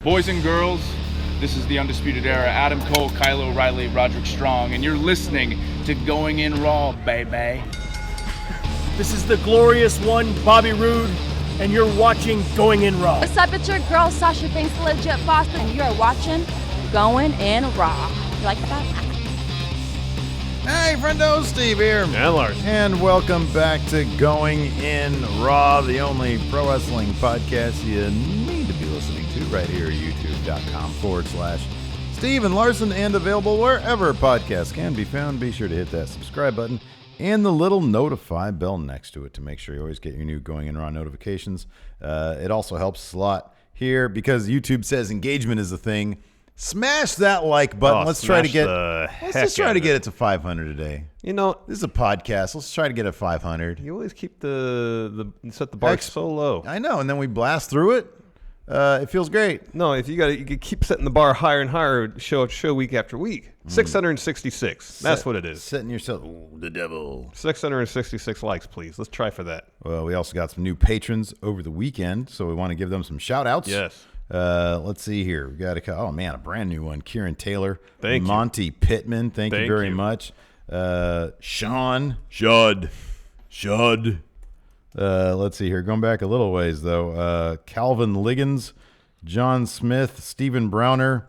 Boys and girls, this is the Undisputed Era. Adam Cole, Kyle O'Reilly, Roderick Strong, and you're listening to Going In Raw, baby. This is the glorious one, Bobby Roode, and you're watching Going In Raw. What's up, it's your girl, Sasha Banks, Legit Boston, and you're watching Going In Raw. You like that? Hey, friendo, Steve here. And Larson. And welcome back to Going In Raw, the only pro wrestling podcast you need to be listening to right here at youtube.com/Steve and Larson, and available wherever podcasts can be found. Be sure to hit that subscribe button and the little notify bell next to it to make sure you always get your new Going In Raw notifications. It also helps us a lot here because YouTube says engagement is a thing. Smash that like button. Let's try to get it to 500 today. You know, this is a podcast. Let's try to get it 500. You always keep set the bar so low. I know, and then we blast through it. It feels great. No, if you could keep setting the bar higher and higher, show week after week. 666. That's what it is. Setting yourself, the devil. 666 likes, please. Let's try for that. Well, we also got some new patrons over the weekend, so we want to give them some shout outs. Yes. Let's see here. We got a brand new one. Kieran Taylor. Thank you. Monty Pittman. Thank you very much. Sean. Shud. Let's see here. Going back a little ways, though. Calvin Liggins, John Smith, Stephen Browner.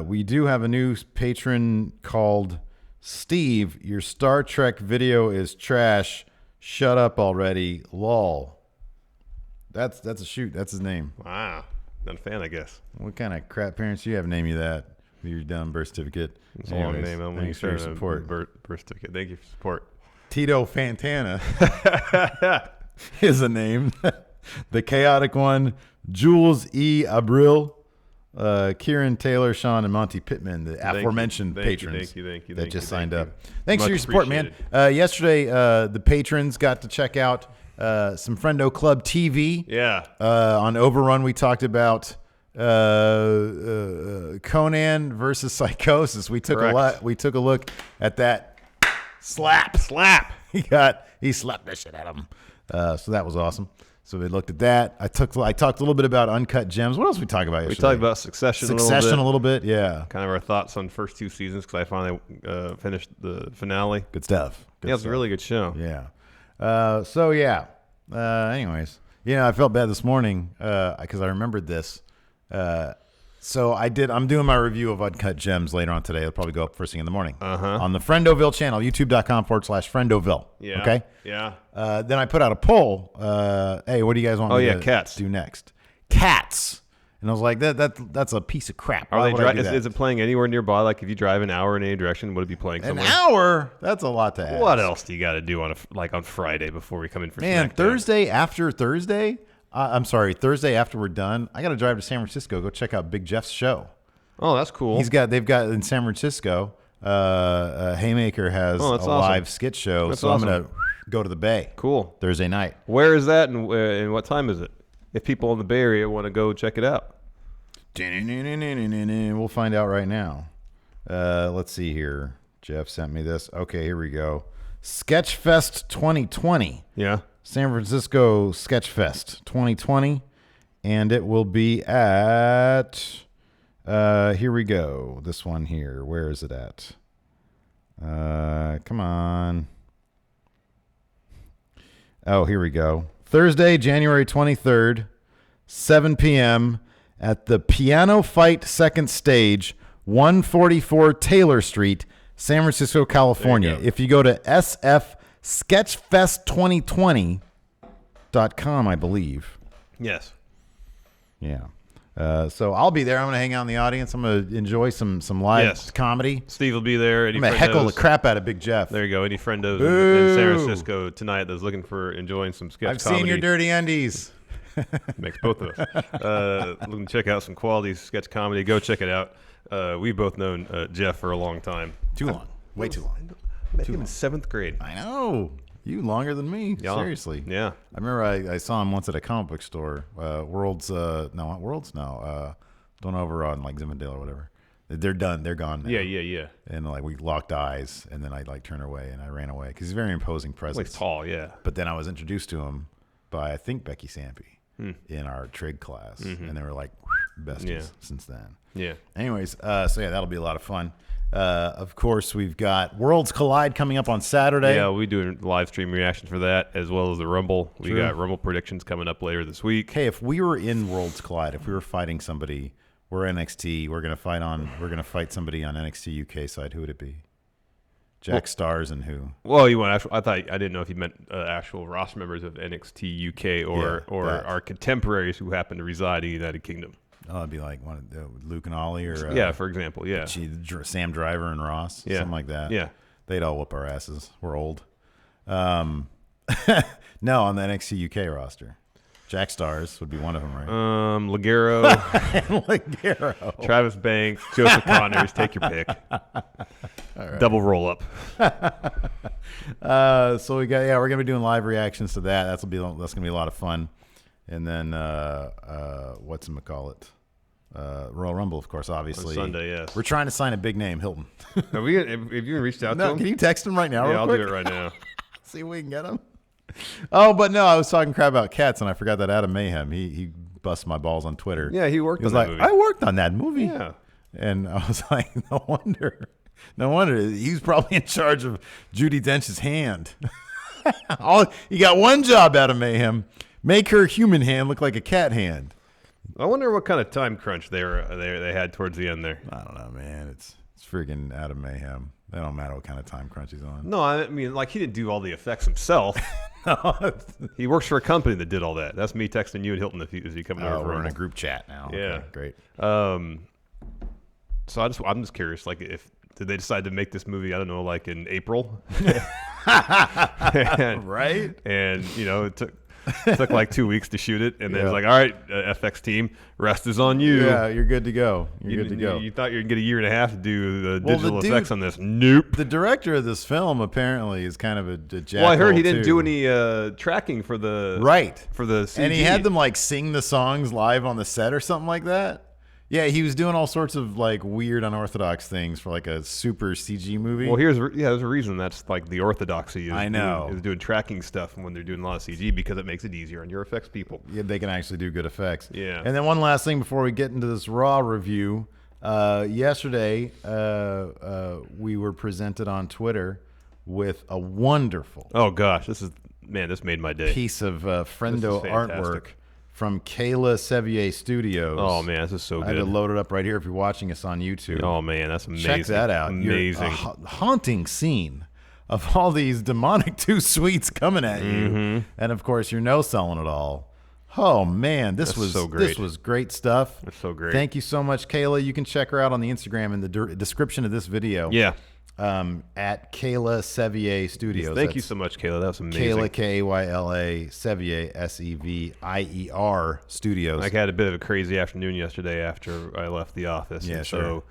We do have a new patron called Steve. Your Star Trek video is trash. Shut up already. Lol. That's a shoot. That's his name. Wow. Not a fan, I guess. What kind of crap parents do you have name you that with your dumb birth certificate? It's a long name. Thanks for your support. Birth certificate. Thank you for support. Tito Fantana is a name. The Chaotic One, Jules E. Abril, Kieran Taylor, Sean, and Monty Pittman, the aforementioned patrons that just signed up. Thanks for your support, man. Yesterday, the patrons got to check out some Friendo Club TV. Yeah. On Overrun, we talked about Conan versus Psychosis. We took a look at that slap. He slapped the shit out of him. So that was awesome. So we looked at that. I talked a little bit about Uncut Gems. What else did we talk about yesterday? We talked about Succession a little bit. Yeah. Kind of our thoughts on the first two seasons because I finally finished the finale. Good stuff. It was a really good show. Yeah. Anyways, I felt bad this morning because I remembered this. I'm doing my review of Uncut Gems later on today. It'll probably go up first thing in the morning on the Friendoville channel, youtube.com/Friendoville. Yeah. Okay. Yeah. Then I put out a poll. Hey, what do you guys want me to do next? Cats. And I was like, that's a piece of crap. Is it playing anywhere nearby? Like if you drive an hour in any direction, would it be playing somewhere? An hour? That's a lot to ask. What else do you got to do on Friday before we come in for SmackDown? Thursday after we're done, I got to drive to San Francisco, go check out Big Jeff's show. Oh, that's cool. They've got in San Francisco, Haymaker has live skit show, so awesome. I'm going to go to the Bay. Cool. Thursday night. Where is that and what time is it? If people in the Bay Area want to go check it out. We'll find out right now. Let's see here. Jeff sent me this. Okay, here we go. Sketchfest 2020. Yeah. San Francisco Sketchfest 2020. And it will be at, here we go. This one here. Where is it at? Come on. Oh, here we go. Thursday, January 23rd, 7 p.m. at the Piano Fight Second Stage, 144 Taylor Street, San Francisco, California. If you go to sfsketchfest2020.com, I believe. Yes. Yeah. So I'll be there. I'm going to hang out in the audience. I'm going to enjoy some live comedy. Steve will be there. I'm going to heckle the crap out of Big Jeff. There you go. Any friendos in San Francisco tonight that's looking for enjoying some sketch comedy. I've seen your dirty undies. Makes both of us. Looking to check out some quality sketch comedy. Go check it out. We've both known Jeff for a long time. Too long. Way too long. I met him in 7th grade. I know. You longer than me. Yeah. Seriously. Yeah. I remember I saw him once at a comic book store. Worlds. Don't over on like Zinfandel or whatever. They're done. They're gone now. Yeah. And like we locked eyes, and then I like turned away and I ran away because he's a very imposing presence. Well, he's tall, yeah. But then I was introduced to him by I think Becky Sampe in our trig class, and they were like, besties since then. Yeah. Anyways, so yeah, that'll be a lot of fun. Of course, we've got Worlds Collide coming up on Saturday. Yeah, we'll be doing live stream reactions for that, as well as the Rumble. We got Rumble predictions coming up later this week. Hey, if we were in Worlds Collide, if we were fighting somebody, we're NXT, we're gonna fight somebody on NXT UK side. Who would it be? Jack Stars and who? Well, you want actual? I didn't know if you meant actual roster members of NXT UK or our contemporaries who happen to reside in the United Kingdom. Oh, it'd be like one of Luke and Ollie, or for example, Sam Driver and Ross, something like that. Yeah, they'd all whoop our asses. We're old. No, on the NXT UK roster, Jack Stars would be one of them, right? Ligero, Ligero, Travis Banks, Joseph Connors. Take your pick. Right. Double roll up. So we're gonna be doing live reactions to that. That's gonna be a lot of fun. And then whatchamacallit? Royal Rumble, of course, obviously. On Sunday, yes. We're trying to sign a big name, Hilton. Have you reached out to him? Can you text him right now? Yeah, real I'll quick? do it right now. See if we can get him. Oh, but no, I was talking crap about Cats, and I forgot that Adam Mayhem. He busted my balls on Twitter. Yeah, he worked on that movie. I worked on that movie. Yeah. And I was like, no wonder. He's probably in charge of Judi Dench's hand. You got one job, Adam Mayhem. Make her human hand look like a cat hand. I wonder what kind of time crunch they had towards the end there. I don't know, man. It's freaking Adam Mayhem. It don't matter what kind of time crunch he's on. No, I mean, like, he didn't do all the effects himself. No, he works for a company that did all that. That's me texting you and Hilton as you coming over. We're in a group chat now. Yeah, okay, great. So I'm just curious, like, did they decide to make this movie? I don't know, like in April, right? And it took like 2 weeks to shoot it, and then it's like, all right, FX team, rest is on you. Yeah, you're good to go. You're good to go. You thought you were gonna get a year and a half to do the digital effects on this? Nope. The director of this film apparently is kind of a jackal. Well, I heard he didn't do any tracking for the CG. And he had them like sing the songs live on the set or something like that. Yeah, he was doing all sorts of like weird, unorthodox things for like a super CG movie. Well, there's a reason that's like the orthodoxy. Is doing tracking stuff when they're doing a lot of CG, because it makes it easier on your effects people. Yeah, they can actually do good effects. Yeah. And then one last thing before we get into this Raw review. Yesterday, we were presented on Twitter with a wonderful. Oh gosh, this made my day. Piece of friendo artwork from Kayla Sevier Studios. Oh man, this is so good. I had to load it up right here if you're watching us on YouTube. Oh man, that's amazing. Check that out. Amazing. Haunting scene of all these demonic two sweets coming at you. And of course, you're no selling it all. Oh man, this was so great. This was great stuff. It's so great. Thank you so much, Kayla. You can check her out on the Instagram in the description of this video. Yeah. At Kayla Sevier Studios. Thank you so much, Kayla. That was amazing. Kayla, Kayla, Sevier, Sevier Studios. I had a bit of a crazy afternoon yesterday after I left the office. Yeah, sure. So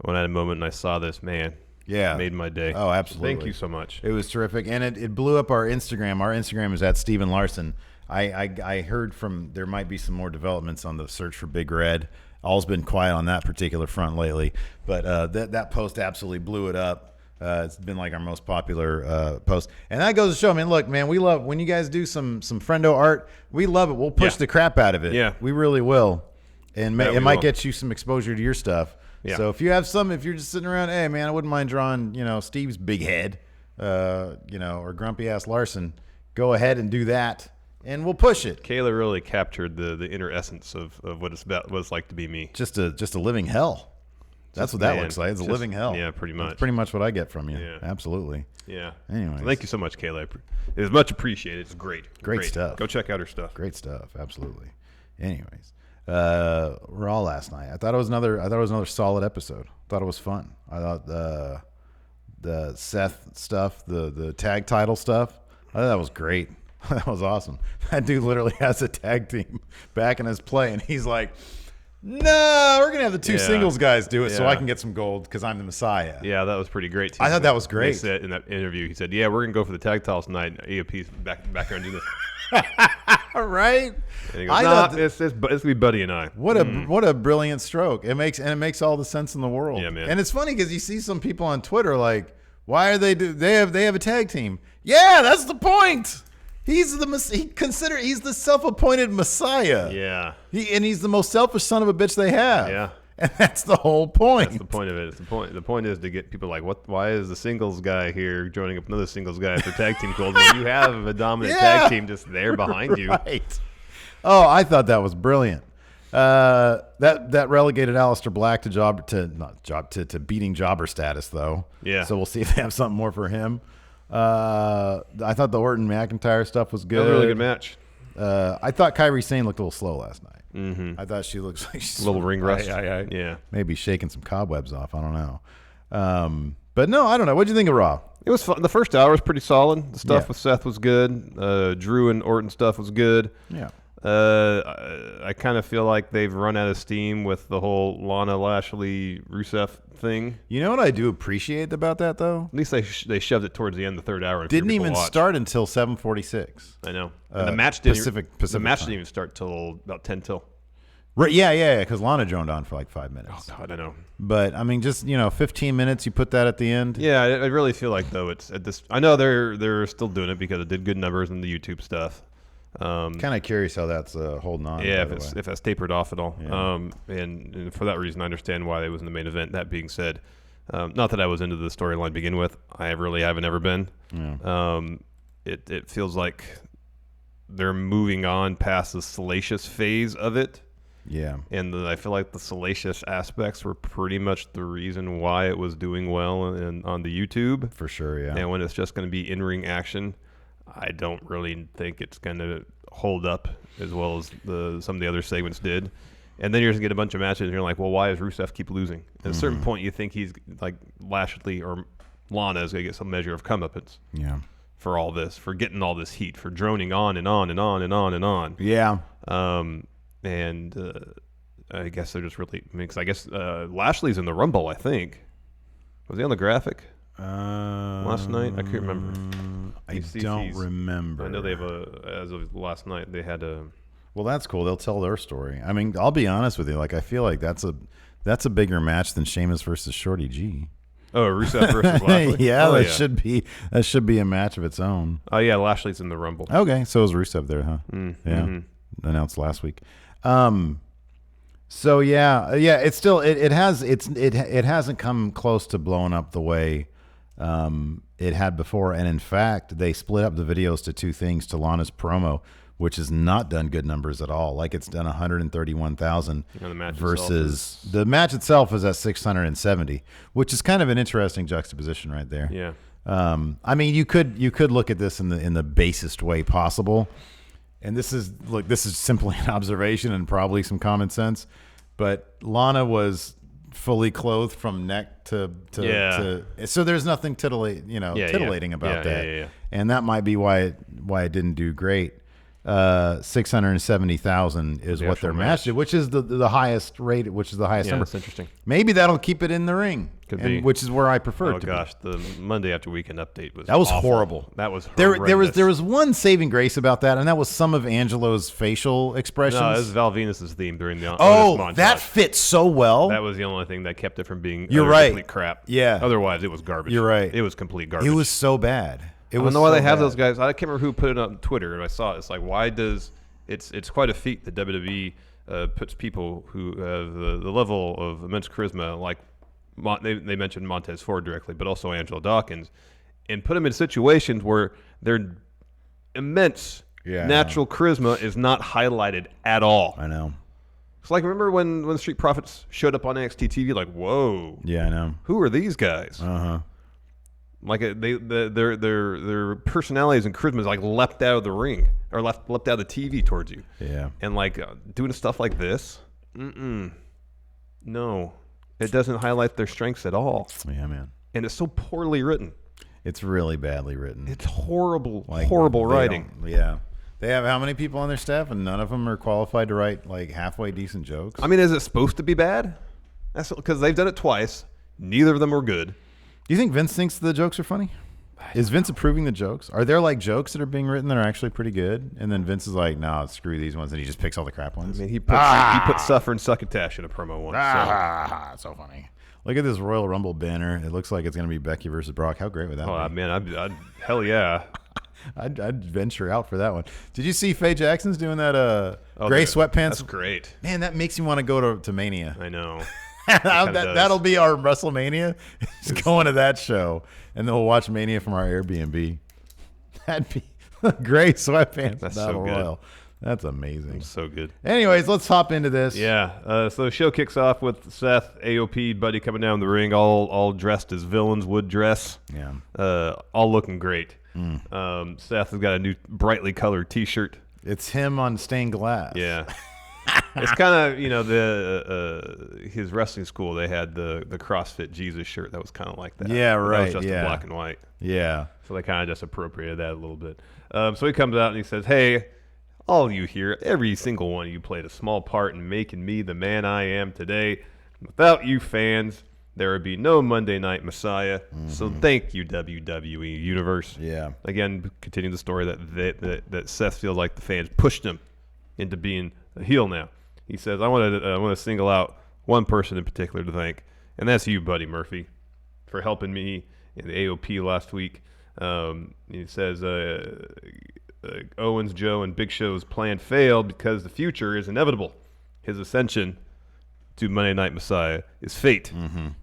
when I had a moment and I saw this, man, it made my day. Oh, absolutely. Thank you so much. It was terrific. And it blew up our Instagram. Our Instagram is at Steven Larson. I heard there might be some more developments on the search for Big Red. All's been quiet on that particular front lately. But that post absolutely blew it up. It's been like our most popular post. And that goes to show, man, look, man, we love when you guys do some friendo art. We love it. We'll push the crap out of it. Yeah. We really will. And it might get you some exposure to your stuff. Yeah. So if you have if you're just sitting around, hey, man, I wouldn't mind drawing, Steve's big head, or grumpy ass Larson, go ahead and do that. And we'll push it. Kayla really captured the inner essence of what it's like to be me. Just a living hell. That's what that looks like. It's a living hell. Yeah, pretty much. That's pretty much what I get from you. Yeah. Absolutely. Yeah. Anyways. Thank you so much, Kayla. It was much appreciated. It's great. Great stuff. Go check out her stuff. Great stuff. Absolutely. Anyways, Raw last night. I thought it was another solid episode. I thought it was fun. I thought the Seth stuff, the tag title stuff, I thought that was great. That was awesome. That dude literally has a tag team back in his play, and he's like, no, we're going to have the two singles guys do it so I can get some gold because I'm the Messiah. Yeah, that was pretty great, too. I thought that was great. He said in that interview, he said, yeah, we're going to go for the tag titles tonight. EOP's back there and do this. All right. And he goes, it's going to be Buddy and I. What a brilliant stroke. It makes all the sense in the world. Yeah, man. And it's funny because you see some people on Twitter like, why are they have a tag team? Yeah, that's the point. He's the self-appointed messiah. Yeah. He's the most selfish son of a bitch they have. Yeah. And that's the whole point. That's the point of it. It's the point. The point is to get people like, what? Why is the singles guy here joining up another singles guy for tag team gold when you have a dominant tag team just there behind you? Right. Oh, I thought that was brilliant. That relegated Aleister Black to beating jobber status though. Yeah. So we'll see if they have something more for him. I thought the Orton McIntyre stuff was good. That was a really good match. I thought Kyrie Sane looked a little slow last night. Mm-hmm. I thought she looks like she's A little ring rust. Yeah. Maybe shaking some cobwebs off. I don't know. But no, I don't know. What'd you think of Raw? It was fun. The first hour was pretty solid. The stuff Yeah. with Seth was good. Drew and Orton stuff was good. Yeah. I kind of feel like they've run out of steam with the whole Lana Lashley Rusev thing. You know what I do appreciate about that though? At least they shoved it towards the end of the third hour. and Didn't people even watched. start until 7:46. I know. And the match didn't. Pacific the match time. didn't even start till about 10 till. Right? Yeah. Because Lana droned on for like 5 minutes. Oh God, I know. But I mean, just 15 minutes. You put that at the end. Yeah, I really feel like though it's at this. I know they're still doing it because it did good numbers in the YouTube stuff. Kind of curious how that's holding on. Yeah, by the way. if that's tapered off at all. Yeah. And for that reason, I understand why it was in the main event. That being said, not that I was into the storyline to begin with. I really haven't ever been. Yeah. It feels like they're moving on past the salacious phase of it. Yeah. And I feel like the salacious aspects were pretty much the reason why it was doing well on the YouTube. For sure, yeah. And when it's just going to be in-ring action, I don't really think it's going to hold up as well as some of the other segments did. And then you're going to get a bunch of matches, and you're like, well, why does Rusev keep losing? At a certain point, you think he's like Lashley or Lana is going to get some measure of comeuppance. Yeah. For all this, for getting all this heat, for droning on and on and on and on and on. Yeah. And I guess they're just really because I guess Lashley's in the Rumble. I think was he on the graphic last night? I can't remember. I don't remember. I know they have as of last night they had a. Well, that's cool. They'll tell their story. I mean, I'll be honest with you. Like, I feel like that's a bigger match than Sheamus versus Shorty G. Oh, Rusev versus Lashley. Yeah, that should be a match of its own. Oh yeah, Lashley's in the Rumble. Okay, so is Rusev there, huh? Yeah, announced last week. So yeah, it's still it hasn't come close to blowing up the way it had before, and in fact, they split up the videos to two things: to Lana's promo, which has not done good numbers at all. Like it's done 131,000 versus the match itself is at 670, which is kind of an interesting juxtaposition right there. Yeah. I mean, you could look at this in the basest way possible. And this is simply an observation and probably some common sense, but Lana was fully clothed from neck to so there's nothing titillating about that. Yeah. And that might be why it didn't do great. 670,000 is The what their actual match did, which is the highest rate, which is the highest number. That's interesting. Maybe that'll keep it in the ring, Could be. which is where I prefer it Oh to gosh, the Monday after weekend update was was awful. horrible. That was There was one saving grace about that, and that was some of Angelo's facial expressions. No, it was Val Venus's theme during the Oh, montage. that fits so well. That was the only thing that kept it from being You're right. complete crap. Yeah. Otherwise, it was garbage. You're right. It was complete garbage. It was so bad. I don't know why they have those guys. I can't remember who put it on Twitter, and I saw it. It's like, why does it's quite a feat that WWE puts people who have the level of immense charisma, like they mentioned Montez Ford directly, but also Angelo Dawkins, and put them in situations where their immense natural charisma is not highlighted at all. I know. It's like, remember when the Street Profits showed up on NXT TV? Like, whoa. Yeah, I know. Who are these guys? Uh-huh. Like their personalities and charisma is like leapt out of the ring or leapt out of the TV towards you. Yeah. And like doing stuff like this, no, it doesn't highlight their strengths at all. Yeah, man. And it's so poorly written. It's really badly written. It's horrible, Like, horrible they writing. Yeah. They have how many people on their staff, and none of them are qualified to write like halfway decent jokes? I mean, is it supposed to be bad? That's because they've done it twice. Neither of them were good. Do you think Vince thinks the jokes are funny? Is Vince approving the jokes? Are there like jokes that are being written that are actually pretty good? And then Vince is like, no, screw these ones. And he just picks all the crap ones. I mean, he put Suffer and Succotash in a promo once. So funny. Look at this Royal Rumble banner. It looks like it's going to be Becky versus Brock. How great would that be? Oh, man, I'd hell yeah. I'd venture out for that one. Did you see Faye Jackson's doing that gray sweatpants? That's great. Man, that makes me want to go to Mania. I know. That'll be our WrestleMania. Just going to that show, and then we'll watch Mania from our Airbnb. That'd be gray sweatpants. That's Battle so good. Royal. That's amazing. So good. Anyways, let's hop into this. Yeah. So the show kicks off with Seth, AOP, Buddy coming down the ring, all dressed as villains would dress. Yeah. All looking great. Seth has got a new brightly colored T-shirt. It's him on stained glass. Yeah. It's kind of, the his wrestling school, they had the CrossFit Jesus shirt that was kind of like that. Yeah, But right. That was just yeah. in black and white. Yeah. So they kind of just appropriated that a little bit. So he comes out and he says, hey, all you here, every single one of you played a small part in making me the man I am today. Without you fans, there would be no Monday Night Messiah. So thank you, WWE Universe. Yeah. Again, continuing the story that Seth feels like the fans pushed him into being a heel now. He says, I want to single out one person in particular to thank, and that's you, Buddy Murphy, for helping me in the AOP last week. He says, Owens, Joe, and Big Show's plan failed because the future is inevitable. His ascension to Monday Night Messiah is fate,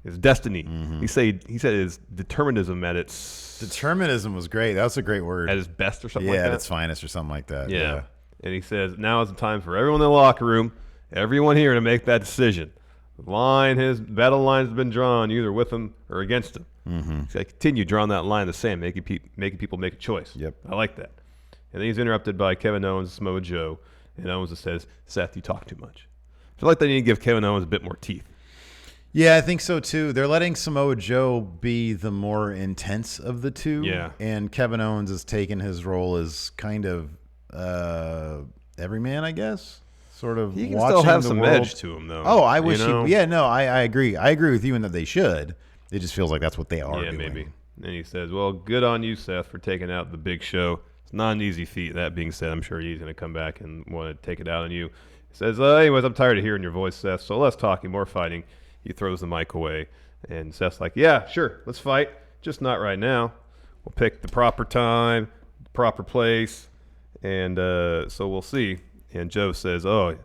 is destiny. He said his determinism at its Determinism was great. That was a great word. at is best or something like Yeah, that. at its finest or something like that. Yeah. And he says, now is the time for everyone in the locker room, everyone here to make that decision. His battle line has been drawn either with him or against him. So I continue drawing that line the same, making people make a choice. Yep. I like that. And then he's interrupted by Kevin Owens, Samoa Joe, and Owens says, Seth, you talk too much. I feel like they need to give Kevin Owens a bit more teeth. Yeah, I think so too. They're letting Samoa Joe be the more intense of the two. Yeah. And Kevin Owens has taken his role as kind of everyman, I guess. Sort of He can watching still have the some world. edge to him, though. Oh, I wish know? he. Yeah, no, I agree. I agree with you in that they should. It just feels like that's what they are Yeah, doing. maybe. And he says, well, good on you, Seth, for taking out the Big Show. It's not an easy feat. That being said, I'm sure he's going to come back and want to take it out on you. He says, anyways, I'm tired of hearing your voice, Seth, so less talking, more fighting. He throws the mic away. And Seth's like, yeah, sure, let's fight. Just not right now. We'll pick the proper time, the proper place, and so we'll see. And Joe says, oh,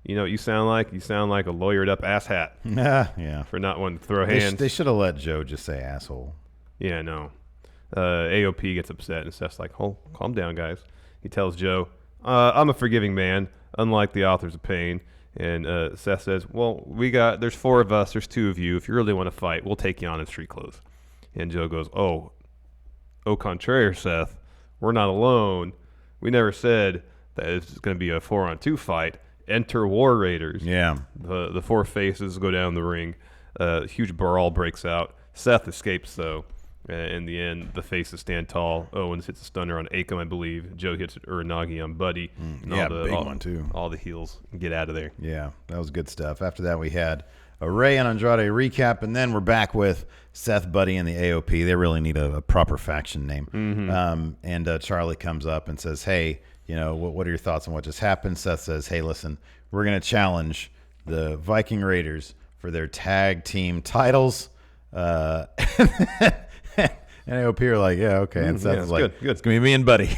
you know what you sound like? You sound like a lawyered up asshat Yeah. for not wanting to throw hands. They should have let Joe just say asshole. Yeah, no. AOP gets upset, and Seth's like, oh, calm down, guys. He tells Joe, I'm a forgiving man, unlike the authors of pain. And Seth says, well, there's 4 of us, there's 2 of you. If you really want to fight, we'll take you on in street clothes. And Joe goes, au contraire, Seth, we're not alone. We never said that it's going to be a 4-on-2 fight. Enter War Raiders. Yeah. The 4 faces go down the ring. Huge brawl breaks out. Seth escapes, though. In the end, the faces stand tall. Owens hits a stunner on Akam, I believe. Joe hits Uranagi on Buddy. And Yeah, big one, too. All the heels get out of there. Yeah, that was good stuff. After that, we had a Ray and Andrade recap, and then we're back with Seth, Buddy, and the AOP. They really need a proper faction name. And Charlie comes up and says, hey, what are your thoughts on what just happened? Seth says, hey, listen, we're going to challenge the Viking Raiders for their tag team titles. And AOP are like, yeah, okay. And Seth is like, good. It's going to be me and Buddy.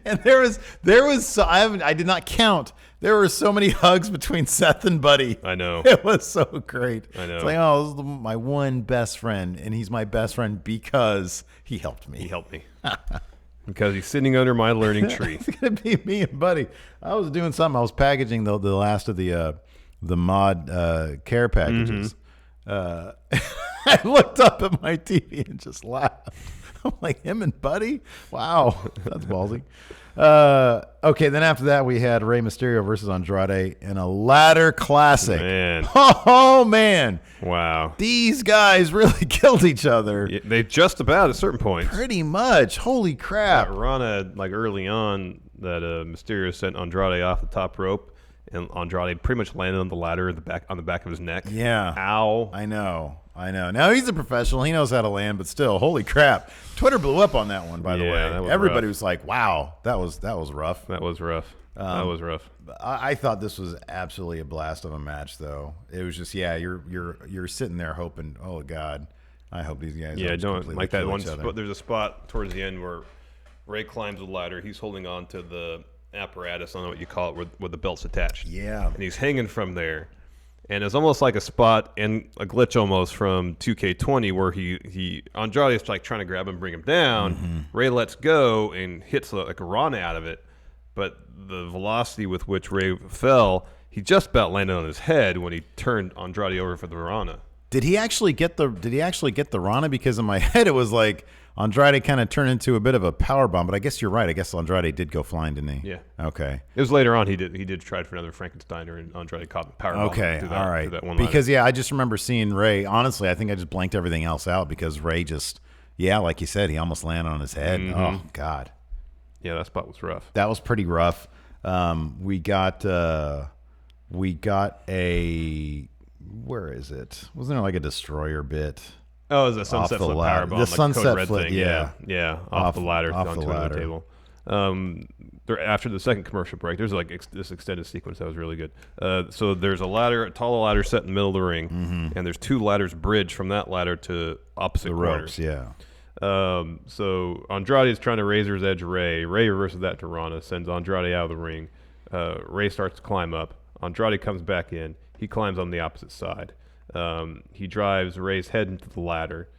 And there was so, I did not count. There were so many hugs between Seth and Buddy. I know. It was so great. I know. It's like, oh, this is my one best friend, and he's my best friend because he helped me. He helped me. Because he's sitting under my learning tree. It's going to be me and Buddy. I was doing something. I was packaging the last of the mod care packages. I looked up at my TV and just laughed. I'm like, him and Buddy? Wow, that's ballsy. Okay, then after that, we had Rey Mysterio versus Andrade in a ladder classic. Man. Oh, man. Wow. These guys really killed each other. Yeah, they just about at certain points. Pretty much. Holy crap. Rana, like early on, that Mysterio sent Andrade off the top rope, and Andrade pretty much landed on the ladder on the back of his neck. Yeah. Ow. I know. Now, he's a professional. He knows how to land, but still, holy crap. Twitter blew up on that one, by the way. That was Everybody rough. was like, wow, that was rough. That was rough. That was rough. I thought this was absolutely a blast of a match, though. It was just, yeah, you're sitting there hoping, oh, God, I hope these guys Yeah, don't completely like that kill one each other. spot. There's a spot towards the end where Ray climbs the ladder. He's holding on to the apparatus, I don't know what you call it, where the belt's attached. Yeah. And he's hanging from there. And it's almost like a spot and a glitch almost from 2K20 where Andrade is like trying to grab him, bring him down. Ray lets go and hits like a Rana out of it. But the velocity with which Ray fell, he just about landed on his head when he turned Andrade over for the Rana. Did he actually get the Rana? Because in my head it was like Andrade kind of turned into a bit of a power bomb, but I guess you're right. I guess Andrade did go flying, didn't he? Yeah. Okay. It was later on he did try for another Frankensteiner, and Andrade caught the power bomb. Okay. Through that, All right. through that one because I just remember seeing Ray. Honestly, I think I just blanked everything else out because Ray just, like you said, he almost landed on his head. Oh God. Yeah, that spot was rough. That was pretty rough. We got a. Where is it? Wasn't there like a destroyer bit? Oh, it was a sunset flip powerbomb. The like sunset Code Red flip, thing. yeah. Off the ladder, off onto the another ladder. table. After the second commercial break, there's like this extended sequence that was really good. So there's a tall ladder set in the middle of the ring, and there's two ladders bridged from that ladder to opposite The corners. ropes, yeah. So Andrade is trying to razor's edge Ray. Ray reverses that to Rana, sends Andrade out of the ring. Ray starts to climb up. Andrade comes back in. He climbs on the opposite side. He drives Ray's head into the ladder.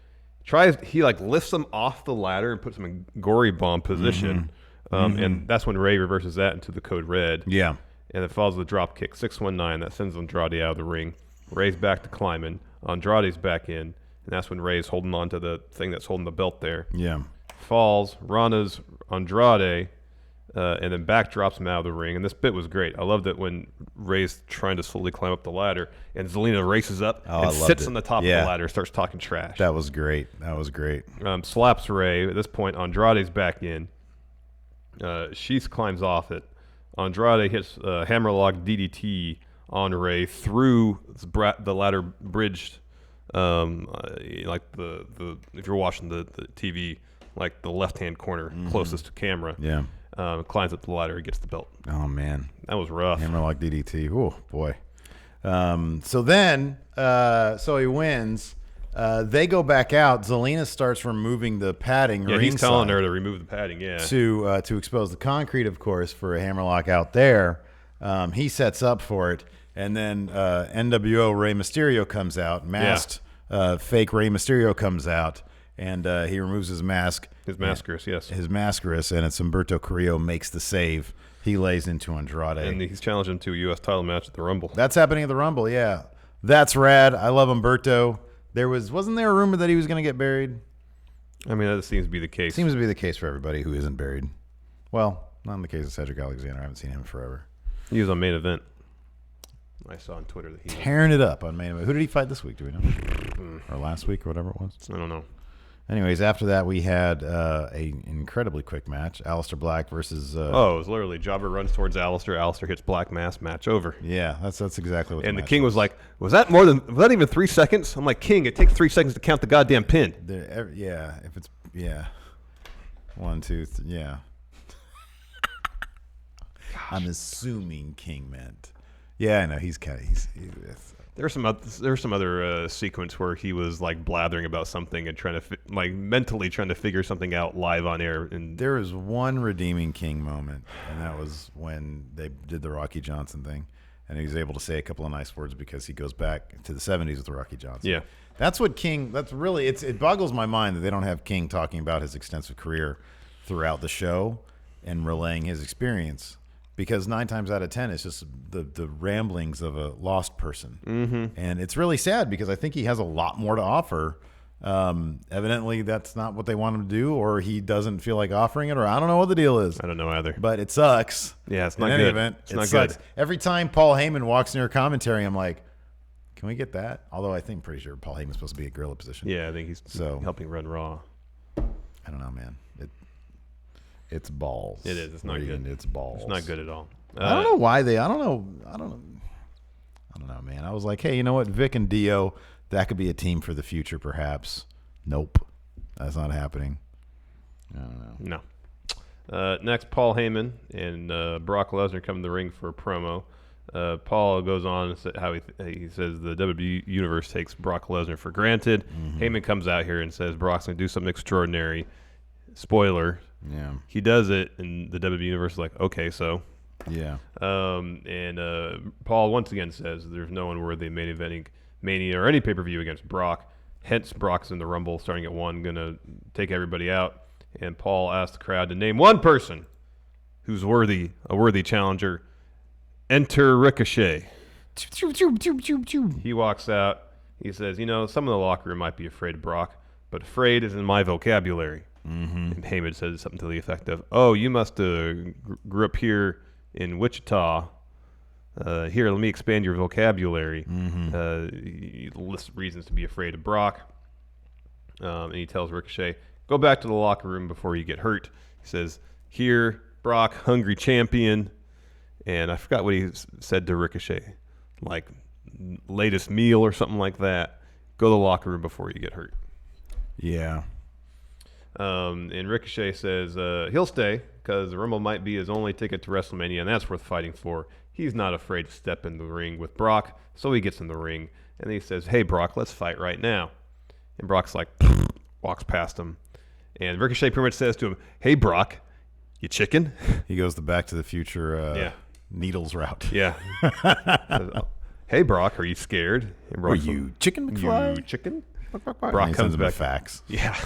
He lifts him off the ladder and puts him in gory bomb position. And that's when Ray reverses that into the Code Red. Yeah. And it follows the drop kick, 619. That sends Andrade out of the ring. Ray's back to climbing. Andrade's back in. And that's when Ray's holding on to the thing that's holding the belt there. Yeah. Falls, Rana's Andrade, and then back drops him out of the ring. And this bit was great. I loved it when Ray's trying to slowly climb up the ladder, and Zelina races up and sits on the top of the ladder, starts talking trash. That was great. Slaps Ray. At this point, Andrade's back in. She climbs off it. Andrade hits a hammerlock DDT on Ray through the ladder bridged, like the if you're watching the TV, like the left-hand corner closest to camera. Yeah. Climbs up the ladder, gets the belt. Oh man, that was rough. Hammerlock DDT. Oh boy. So he wins. They go back out. Zelina starts removing the padding. Yeah, he's telling her to remove the padding. Yeah. To expose the concrete, of course, for a hammerlock out there. He sets up for it, and then NWO Rey Mysterio comes out, masked. Fake Rey Mysterio comes out, and he removes his mask. His mascaris, yes. His mascaris, and it's Humberto Carrillo makes the save. He lays into Andrade. And he's challenged him to a U.S. title match at the Rumble. That's happening at the Rumble, yeah. That's rad. I love Humberto. Wasn't there a rumor that he was going to get buried? I mean, that seems to be the case. Seems to be the case for everybody who isn't buried. Well, not in the case of Cedric Alexander. I haven't seen him forever. He was on Main Event. I saw on Twitter that he tearing it up on Main Event. Who did he fight this week? Do we know? Or last week or whatever it was? I don't know. Anyways, after that, we had an incredibly quick match. Aleister Black versus... it was literally Jobber runs towards Aleister. Aleister hits Black Mass. Match over. Yeah, that's exactly what and the King was like, was that even 3 seconds? I'm like, King, it takes 3 seconds to count the goddamn pin. If it's... Yeah. 1, 2, 3, yeah. I'm assuming King meant... Yeah, I know. He's kind of... There's some other sequence where he was like blathering about something and trying to mentally trying to figure something out live on air. And there was one redeeming King moment, and that was when they did the Rocky Johnson thing, and he was able to say a couple of nice words because he goes back to the 70s with Rocky Johnson. Yeah, that's what King. That's really it boggles my mind that they don't have King talking about his extensive career throughout the show and relaying his experience. Because 9 times out of 10, it's just the ramblings of a lost person. Mm-hmm. And it's really sad because I think he has a lot more to offer. Evidently, that's not what they want him to do, or he doesn't feel like offering it, or I don't know what the deal is. I don't know either. But it sucks. Yeah, it's not in good. Any event, it's not sucks. good. Every time Paul Heyman walks near commentary, I'm like, can we get that? Although I'm pretty sure Paul Heyman's supposed to be a gorilla position. Yeah, I think he's helping run Raw. I don't know, man. It's balls. It is. It's not good. It's balls. It's not good at all. I don't know why they. I don't know, man. I was like, hey, you know what? Vic and Dio, that could be a team for the future, perhaps. Nope, that's not happening. I don't know. No. Next, Paul Heyman and Brock Lesnar come in the ring for a promo. Paul goes on and how he says the WWE Universe takes Brock Lesnar for granted. Heyman comes out here and says Brock's going to do something extraordinary. Spoiler. Yeah. He does it, and the WWE Universe is like, okay, so. Yeah. And Paul once again says there's no one worthy of main eventing Mania or any pay-per-view against Brock. Hence, Brock's in the Rumble starting at 1, going to take everybody out. And Paul asked the crowd to name one person who's a worthy challenger. Enter Ricochet. He walks out. He says, some in the locker room might be afraid of Brock, but afraid is in my vocabulary. And Heyman says something to the effect of, oh, you must have grew up here in Wichita. Here, let me expand your vocabulary. He lists reasons to be afraid of Brock. And he tells Ricochet, go back to the locker room before you get hurt. He says, here, Brock, hungry champion. And I forgot what he said to Ricochet, like latest meal or something like that. Go to the locker room before you get hurt. Yeah. And Ricochet says he'll stay because the Rumble might be his only ticket to WrestleMania, and that's worth fighting for. He's not afraid to step in the ring with Brock, so he gets in the ring. And he says, hey, Brock, let's fight right now. And Brock's like, walks past him. And Ricochet pretty much says to him, hey, Brock, you chicken? He goes the Back to the Future Needles route. Yeah. Hey, Brock, are you scared? And Are you chicken McFly? You chicken? Brock comes back. Facts. Yeah.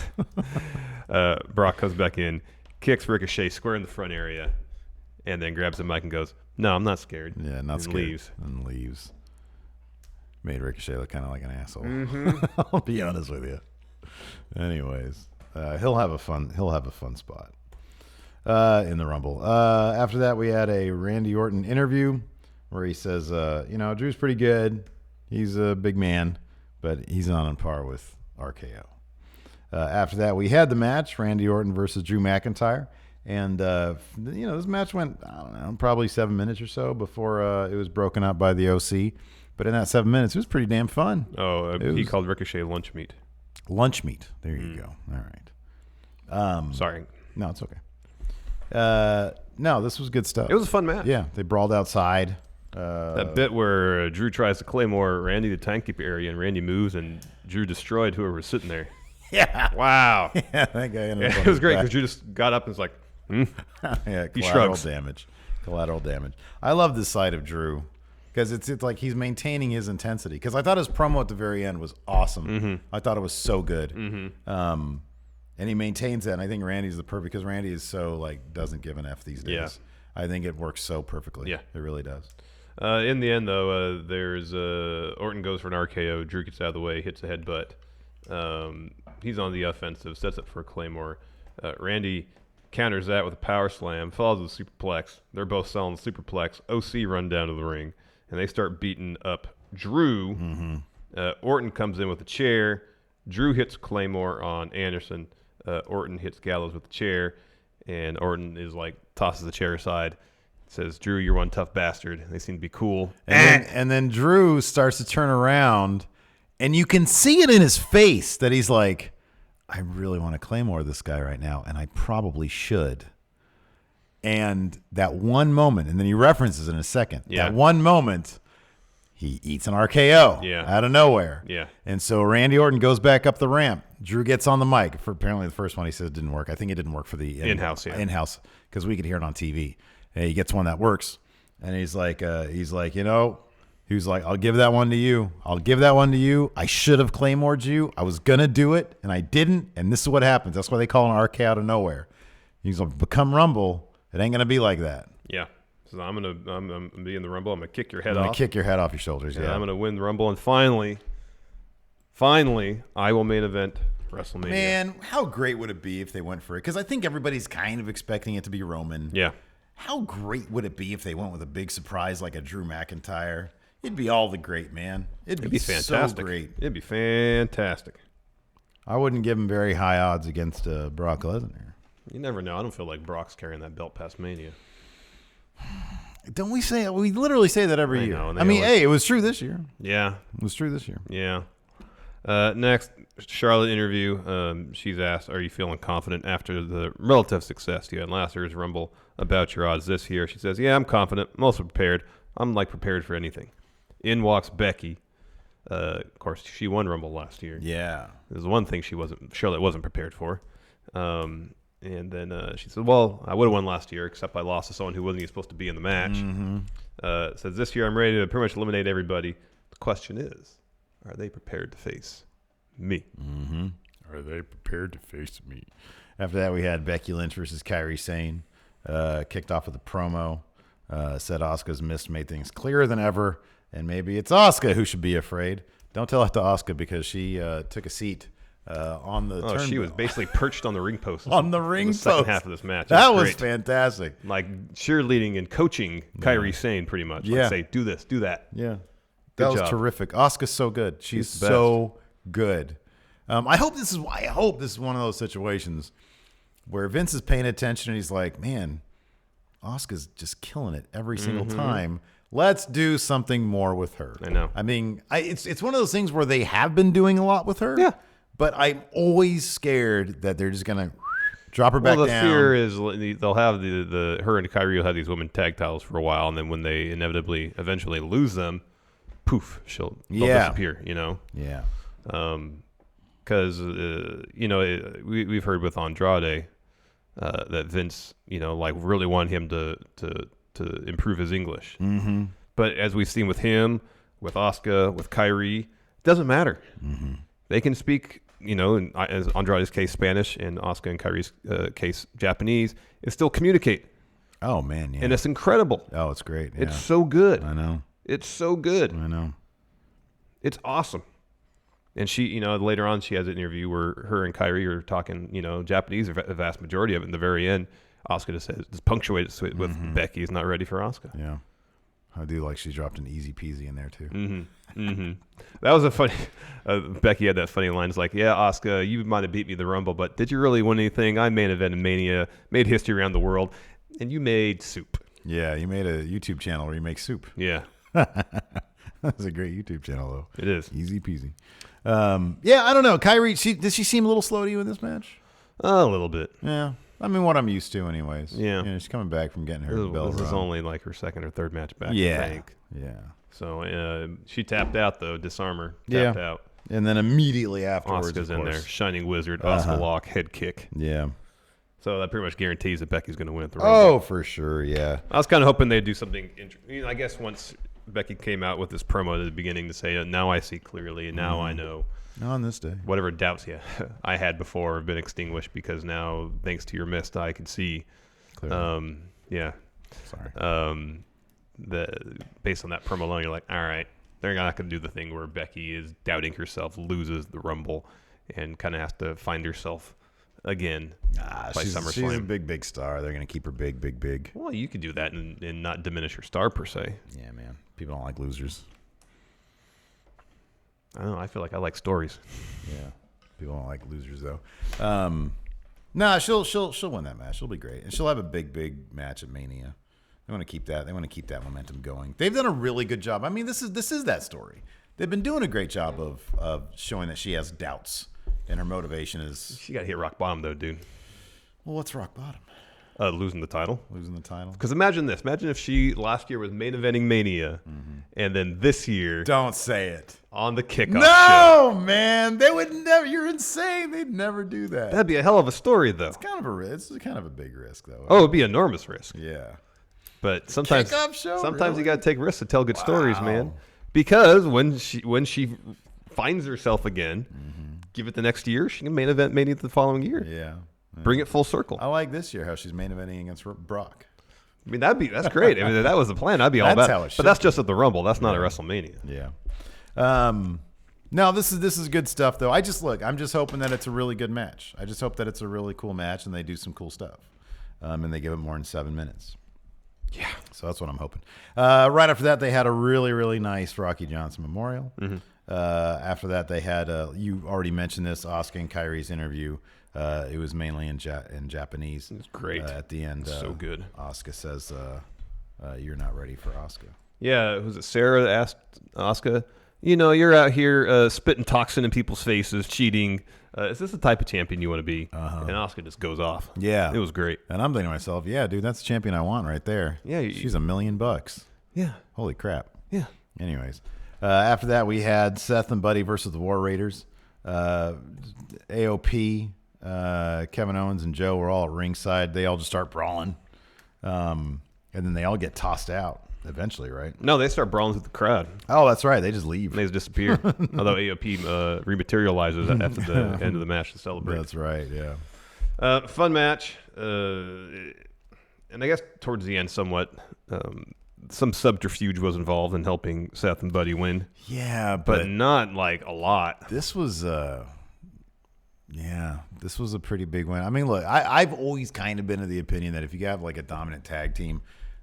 Brock comes back in, kicks Ricochet square in the front area, and then grabs the mic and goes, no, I'm not scared. Yeah, not and scared. Leaves. And leaves. Made Ricochet look kind of like an asshole. I'll be honest with you. Anyways, he'll have a fun spot in the Rumble. After that, we had a Randy Orton interview where he says, Drew's pretty good. He's a big man, but he's not on par with RKO. After that, we had the match, Randy Orton versus Drew McIntyre. And, this match went, I don't know, probably 7 minutes or so before it was broken up by the OC. But in that 7 minutes, it was pretty damn fun. Oh, he called Ricochet lunch meat. Lunch meat. There you go. All right. Sorry. No, it's okay. No, this was good stuff. It was a fun match. Yeah, they brawled outside. That bit where Drew tries to Claymore Randy the timekeeper area, and Randy moves, and Drew destroyed whoever was sitting there. Yeah. Wow. Yeah, that guy ended up on it was his great back. because Drew just got up and was like, Yeah, He collateral shrugs. damage. Collateral damage. I love this side of Drew because it's like he's maintaining his intensity. Because I thought his promo at the very end was awesome. I thought it was so good. And he maintains that. And I think Randy's the perfect because Randy is so doesn't give an F these days. Yeah. I think it works so perfectly. Yeah. It really does. in the end, though, there's Orton goes for an RKO. Drew gets out of the way, hits a headbutt. He's on the offensive, sets up for a Claymore. Randy counters that with a power slam, follows with a superplex. They're both selling the superplex. OC run down to the ring, and they start beating up Drew. Orton comes in with a chair. Drew hits Claymore on Anderson. Orton hits Gallows with the chair, and Orton is tosses the chair aside. Says, Drew, you're one tough bastard. They seem to be cool. And then Drew starts to turn around, and you can see it in his face that he's like, I really want to Claymore this guy right now, and I probably should. And that one moment, and then he references it in a second. Yeah. That one moment, he eats an RKO out of nowhere. Yeah. And so Randy Orton goes back up the ramp. Drew gets on the mic. For apparently the first one he says didn't work. I think it didn't work for the in-house, in-house, because we could hear it on TV. And he gets one that works, and he's like, I'll give that one to you. I'll give that one to you. I should have Claymored you. I was gonna do it, and I didn't. And this is what happens. That's why they call an RK out of nowhere. He's like, become Rumble. It ain't gonna be like that. Yeah. So I'm gonna be in the Rumble. I'm gonna kick your head I'm gonna off. kick your head off your shoulders. And Yeah. I'm gonna win the Rumble, and finally, I will main event WrestleMania. Man, how great would it be if they went for it? Because I think everybody's kind of expecting it to be Roman. Yeah. How great would it be if they went with a big surprise like a Drew McIntyre? It'd be all the great, man. It'd be fantastic. so great. It'd be fantastic. I wouldn't give him very high odds against Brock Lesnar. You never know. I don't feel like Brock's carrying that belt past Mania. Don't we say it? We literally say that every year. know, and I they mean, always- hey, it was true this year. Yeah. It was true this year. Yeah. Next, Charlotte interview. She's asked, are you feeling confident after the relative success you had last year's Rumble about your odds this year? She says, yeah, I'm confident. I'm also prepared. I'm like prepared for anything. In walks Becky. Of course, she won Rumble last year. Yeah. There's one thing Charlotte wasn't prepared for. And then she said, well, I would have won last year, except I lost to someone who wasn't even supposed to be in the match. Says, this year I'm ready to pretty much eliminate everybody. The question is, are they prepared to face me? Are they prepared to face me? After that, we had Becky Lynch versus Carrie Sain. Kicked off with a promo. Said Asuka's missed made things clearer than ever. And maybe it's Asuka who should be afraid. Don't tell it to Asuka because she took a seat on the turnbuckle. She was basically perched on the ring post. On the ring post. The second half of this match. That was great. Fantastic. Like cheerleading and coaching Kyrie Sane pretty much. Yeah. Like say, do this, do that. Yeah. Good That was job. terrific. Asuka's so good. She's so good. I hope this is one of those situations where Vince is paying attention and he's like, man, Asuka's just killing it every single time. Let's do something more with her. I know. I mean, it's one of those things where they have been doing a lot with her. Yeah. But I'm always scared that they're just gonna drop her back Well, the down. fear is they'll have her and Kyrie will have these women tag titles for a while, and then when they eventually lose them, poof, they'll disappear. You know. Yeah. Because we've heard with Andrade that Vince, like really wanted him to improve his English. Mm-hmm. But as we've seen with him, with Asuka, with Kyrie, it doesn't matter. Mm-hmm. They can speak, in as Andrade's case, Spanish, and Asuka and Kyrie's case, Japanese, and still communicate. Oh, man, yeah. And it's incredible. Oh, it's great. Yeah. It's so good. I know. It's so good. I know. It's awesome. And she, later on, she has an interview where her and Kyrie are talking, Japanese, the vast majority of it. In the very end, Asuka just punctuates it with Becky is not ready for Asuka. Yeah. I do like she dropped an easy peasy in there, too. Mm-hmm. Mm-hmm. That was a funny, Becky had that funny line. It's like, yeah, Asuka, you might have beat me in the Rumble, but did you really win anything? I main evented Mania, made history around the world, and you made soup. Yeah, you made a YouTube channel where you make soup. Yeah. That's a great YouTube channel, though. It is. Easy peasy. Yeah, I don't know. Kyrie, did she seem a little slow to you in this match? A little bit. Yeah. I mean, what I'm used to anyways. Yeah. She's coming back from getting her bell This is rung. only like her second or third match back, Yeah. I think. Yeah. So she tapped out, though. Disarmer. Tapped out. And then immediately afterwards, Asuka's of in course. there. Shining Wizard, Asuka lock, head kick. Yeah. So that pretty much guarantees that Becky's going to win at the Rumble. Oh, for sure, yeah. I was kind of hoping they'd do something interesting. I guess once Becky came out with this promo at the beginning to say, now I see clearly, and now I know. On this day. Whatever doubts I had before have been extinguished because now, thanks to your mist, I can see. Clearly. Yeah. Sorry. Based on that promo alone, you're like, all right, they're not going to do the thing where Becky is doubting herself, loses the Rumble, and kind of has to find herself again by SummerSlam. She's a big star. They're going to keep her big. Well, you could do that and not diminish her star per se. Yeah, man. People don't like losers. I don't know. I feel like I like stories. Yeah. People don't like losers, though. No, she'll win that match. She'll be great. And she'll have a big match at Mania. They want to keep that. They want to keep that momentum going. They've done a really good job. I mean, this is that story. They've been doing a great job of showing that she has doubts and her motivation is. She got hit rock bottom though, dude. Well, what's rock bottom? Losing the title. Losing the title. Because imagine this. Imagine if she last year was main eventing Mania, and then this year Don't say it. on the kickoff No, show. man. They would never. You're insane. They'd never do that. That'd be a hell of a story, though. It's kind of it's kind of a big risk, though. Oh, it'd be an enormous risk. Yeah. But sometimes Kickoff show? you Really? got to take risks to tell good stories, Wow. man. Because when she finds herself again, give it the next year, she can main event Mania the following year. Yeah. Bring it full circle. I like this year how she's main eventing against Brock. I mean, that's great. I mean, if that was the plan, I'd be all That's about how it it. should But that's just at the Rumble. That's not at WrestleMania. Yeah. No, this is good stuff though. I'm just hoping that it's a really good match. I just hope that it's a really cool match and they do some cool stuff. And they give it more than 7 minutes. Yeah. So that's what I'm hoping. Right after that, they had a really, really nice Rocky Johnson memorial. After that, they had you already mentioned this, Asuka and Kyrie's interview. It was mainly in Japanese. It's great. At the end, So good. Asuka says, "You're not ready for Asuka." Yeah, was it Sarah that asked Asuka, you're out here spitting toxin in people's faces, cheating. Is this the type of champion you want to be? And Asuka just goes off. Yeah. It was great. And I'm thinking to myself, yeah, dude, that's the champion I want right there. Yeah, she's $1 million. Yeah. Holy crap. Yeah. Anyways, after that, we had Seth and Buddy versus the War Raiders. AOP, Kevin Owens and Joe were all at ringside. They all just start brawling. And then they all get tossed out eventually, right? No, they start brawling with the crowd. Oh, that's right. They just leave. They just disappear. Although AOP rematerializes after the end of the match to celebrate. That's right, yeah. Fun match. And I guess towards the end somewhat, some subterfuge was involved in helping Seth and Buddy win. Yeah, but not like a lot. This was this was a pretty big win. I mean, look, I've always kind of been of the opinion that if you have like a dominant tag team,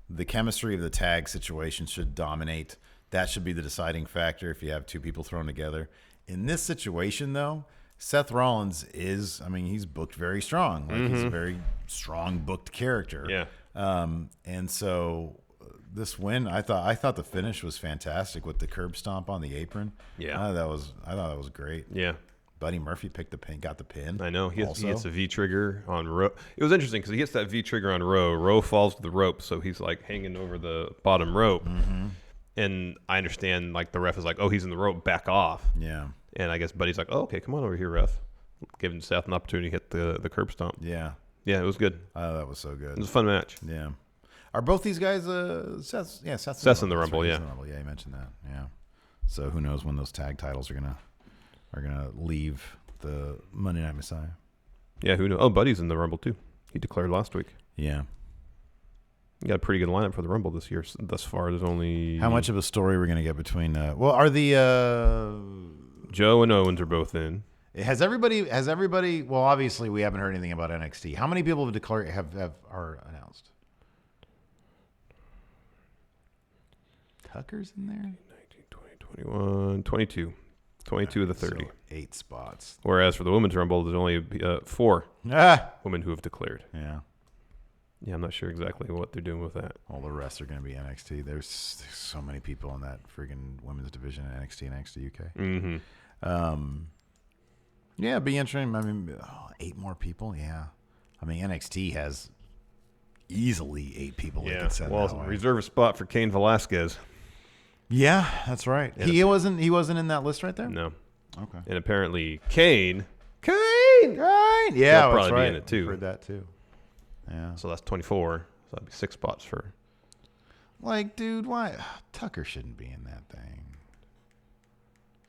the chemistry of the tag situation should dominate. That should be the deciding factor if you have two people thrown together. In this situation, though, Seth Rollins is, I mean, he's booked very strong. Like he's a very strong booked character. Yeah. And so this win, I thought the finish was fantastic with the curb stomp on the apron. Yeah. I thought that was great. Yeah. Buddy Murphy got the pin. I know. He hits a V trigger on Rowe. It was interesting because he hits that V trigger on Rowe. Rowe falls to the rope, so he's like hanging over the bottom rope. Mm-hmm. And I understand, like, the ref is like, oh, he's in the rope, back off. Yeah. And I guess Buddy's like, oh, okay, come on over here, ref. Giving Seth an opportunity to hit the curb stomp. Yeah. Yeah, it was good. Oh, that was so good. It was a fun match. Yeah. Are both these guys Seth's in the Rumble, yeah. Yeah, you mentioned that. Yeah. So who knows when those tag titles are gonna leave the Monday Night Messiah. Yeah, who knows? Oh, Buddy's in the Rumble too. He declared last week. Yeah. You got a pretty good lineup for the Rumble this year. Thus far, there's only... How much of a story we're going to get between... are the... Joe and Owens are both in. Has everybody... Well, obviously, we haven't heard anything about NXT. How many people have declared are announced? Tucker's in there? 19, 20, 21, 22. 22 of the 30. So 8 spots. Whereas for the Women's Rumble, there's only 4 women who have declared. Yeah. Yeah, I'm not sure exactly what they're doing with that. All the rest are going to be NXT. There's so many people in that friggin' women's division in NXT and NXT UK. Mm-hmm. Yeah, it'd be interesting. I mean, 8 more people. Yeah. I mean, NXT has easily 8 people. Yeah. They could send Well, that way. reserve a spot for Cain Velasquez. Yeah, that's right. Yeah. He wasn't in that list right there? No. Okay. And apparently Cain. Yeah, He'll that's probably right. be in it too. I've heard that too. Yeah. So that's 24. So that'd be 6 spots for... Like, dude, why? Tucker shouldn't be in that thing.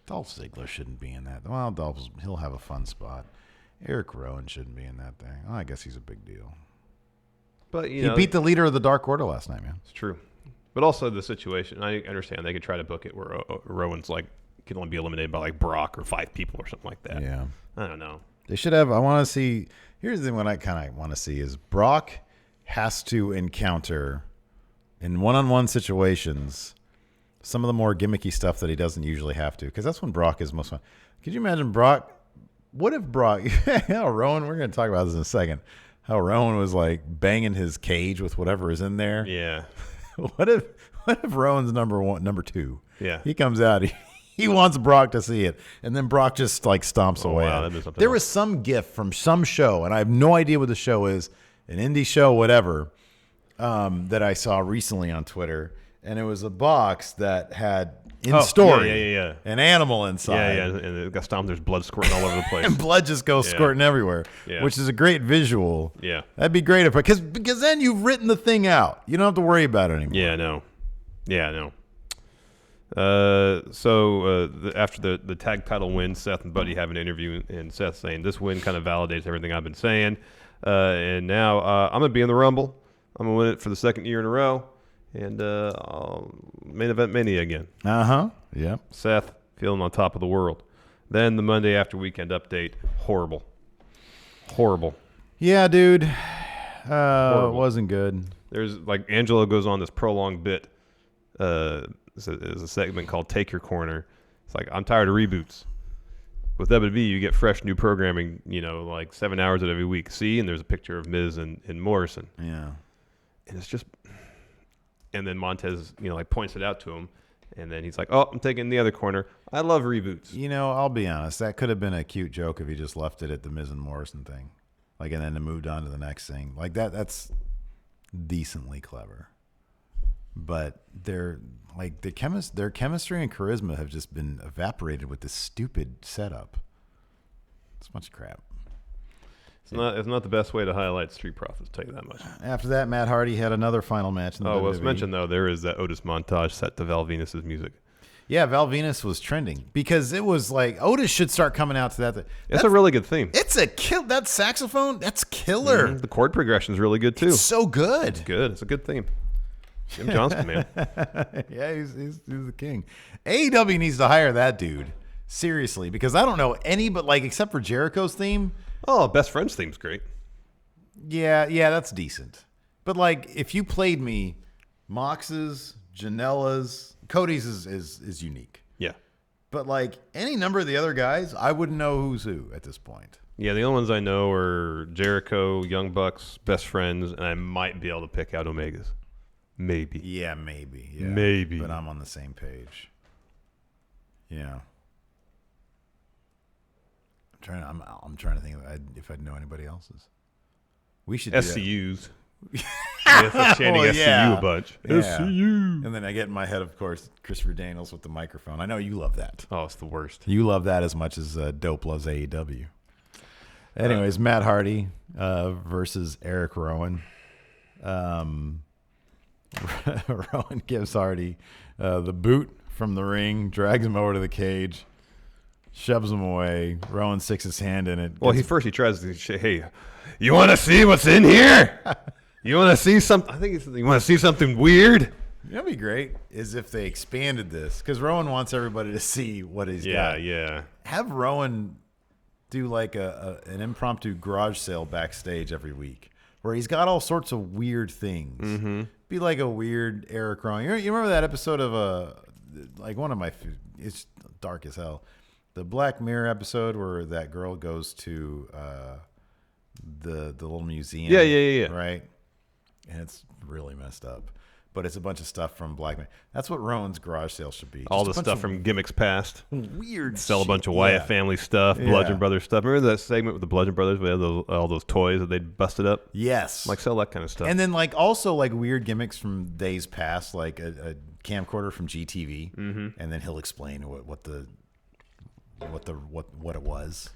Dolph Ziggler shouldn't be in that. Well, he'll have a fun spot. Eric Rowan shouldn't be in that thing. Oh, I guess he's a big deal. But, He beat the leader of the Dark Order last night, man. It's true. But also the situation, I understand they could try to book it where Rowan's like can only be eliminated by like Brock or 5 people or something like that. Yeah. I don't know. They should have, I want to see, here's the thing what I kind of want to see is Brock has to encounter in one-on-one situations some of the more gimmicky stuff that he doesn't usually have to, because that's when Brock is most fun. Could you imagine Brock? What if Brock, how Rowan, we're going to talk about this in a second, how Rowan was like banging his cage with whatever is in there. Yeah. What if Rowan's number 2? Yeah. He comes out, he wants Brock to see it, and then Brock just like stomps away. Wow, at it. that is something There else. was some gift from some show, and I have no idea what the show is, an indie show, whatever, that I saw recently on Twitter, and it was a box that had story yeah. an animal inside. Yeah, and it got stomped. There's blood squirting all over the place. And blood just goes squirting everywhere, Yeah. which is a great visual. Yeah. That'd be great because then you've written the thing out. You don't have to worry about it anymore. Yeah, no. After the tag title win, Seth and Buddy have an interview, and Seth saying, this win kind of validates everything I've been saying. And now I'm going to be in the Rumble. I'm going to win it for the 2nd year in a row. And I'll main event Mania again. Uh-huh. Yep. Seth feeling on top of the world. Then the Monday after weekend update. Horrible. Yeah, dude. It wasn't good. There's like Angelo goes on this prolonged bit. There's a segment called Take Your Corner. It's like, I'm tired of reboots. With WWE, you get fresh new programming, like 7 hours of every week. See, and there's a picture of Miz and Morrison. Yeah. And it's just, and then Montez, points it out to him. And then he's like, oh, I'm taking the other corner. I love reboots. I'll be honest. That could have been a cute joke if he just left it at the Miz and Morrison thing. Like, and then moved on to the next thing. Like, that's decently clever. but their chemistry and charisma have just been evaporated with this stupid setup. It's a bunch of crap. It's not the best way to highlight Street Profits, tell you that much. After that, Matt Hardy had another final match in the WWE. Let's mention, though, there is that Otis montage set to Val Venus' music. Yeah, Val Venus was trending because it was like Otis should start coming out to that. That's a really good theme. It's a kill. That saxophone, that's killer. The chord progression is really good, too. It's so good. It's good. It's a good theme. Jim Johnston, man. Yeah, he's the king. AEW needs to hire that dude. Seriously, because I don't know any but except for Jericho's theme. Oh, Best Friends theme's great. Yeah, that's decent. But if you played me, Mox's, Janela's, Cody's is unique. Yeah. But any number of the other guys, I wouldn't know who's who at this point. Yeah, the only ones I know are Jericho, Young Bucks, Best Friends, and I might be able to pick out Omegas. Maybe. Yeah, maybe. Yeah. Maybe. But I'm on the same page. Yeah. I'm trying to think if I'd know anybody else's. We should do SCUs. Yes, I'm chanting SCU a bunch. Yeah. SCU. And then I get in my head, of course, Christopher Daniels with the microphone. I know you love that. Oh, it's the worst. You love that as much as Dope loves AEW. Anyways, Matt Hardy versus Eric Rowan. Rowan gives Hardy the boot from the ring, drags him over to the cage, shoves him away. Rowan sticks his hand in it. Well, he tries to say, hey, you want to see what's in here? You want to see something? I think he said, you want to see something weird? That'd be great is if they expanded this, because Rowan wants everybody to see what he's got. Yeah. Have Rowan do an impromptu garage sale backstage every week where he's got all sorts of weird things. Mm-hmm. Be like a weird Eric Rowan. You remember that episode of one of my, it's dark as hell, the Black Mirror episode where that girl goes to the little museum. Yeah. Right? And it's really messed up. But it's a bunch of stuff from Black Mirror. That's what Rowan's garage sale should be. All the stuff from Gimmicks Past. Weird Sell a bunch of shit. Wyatt family stuff, Bludgeon Brothers stuff. Remember that segment with the Bludgeon Brothers? We had all those toys that they'd busted up? Yes. Sell that kind of stuff. And then also weird gimmicks from days past, like a camcorder from GTV. Mm-hmm. And then he'll explain what it was.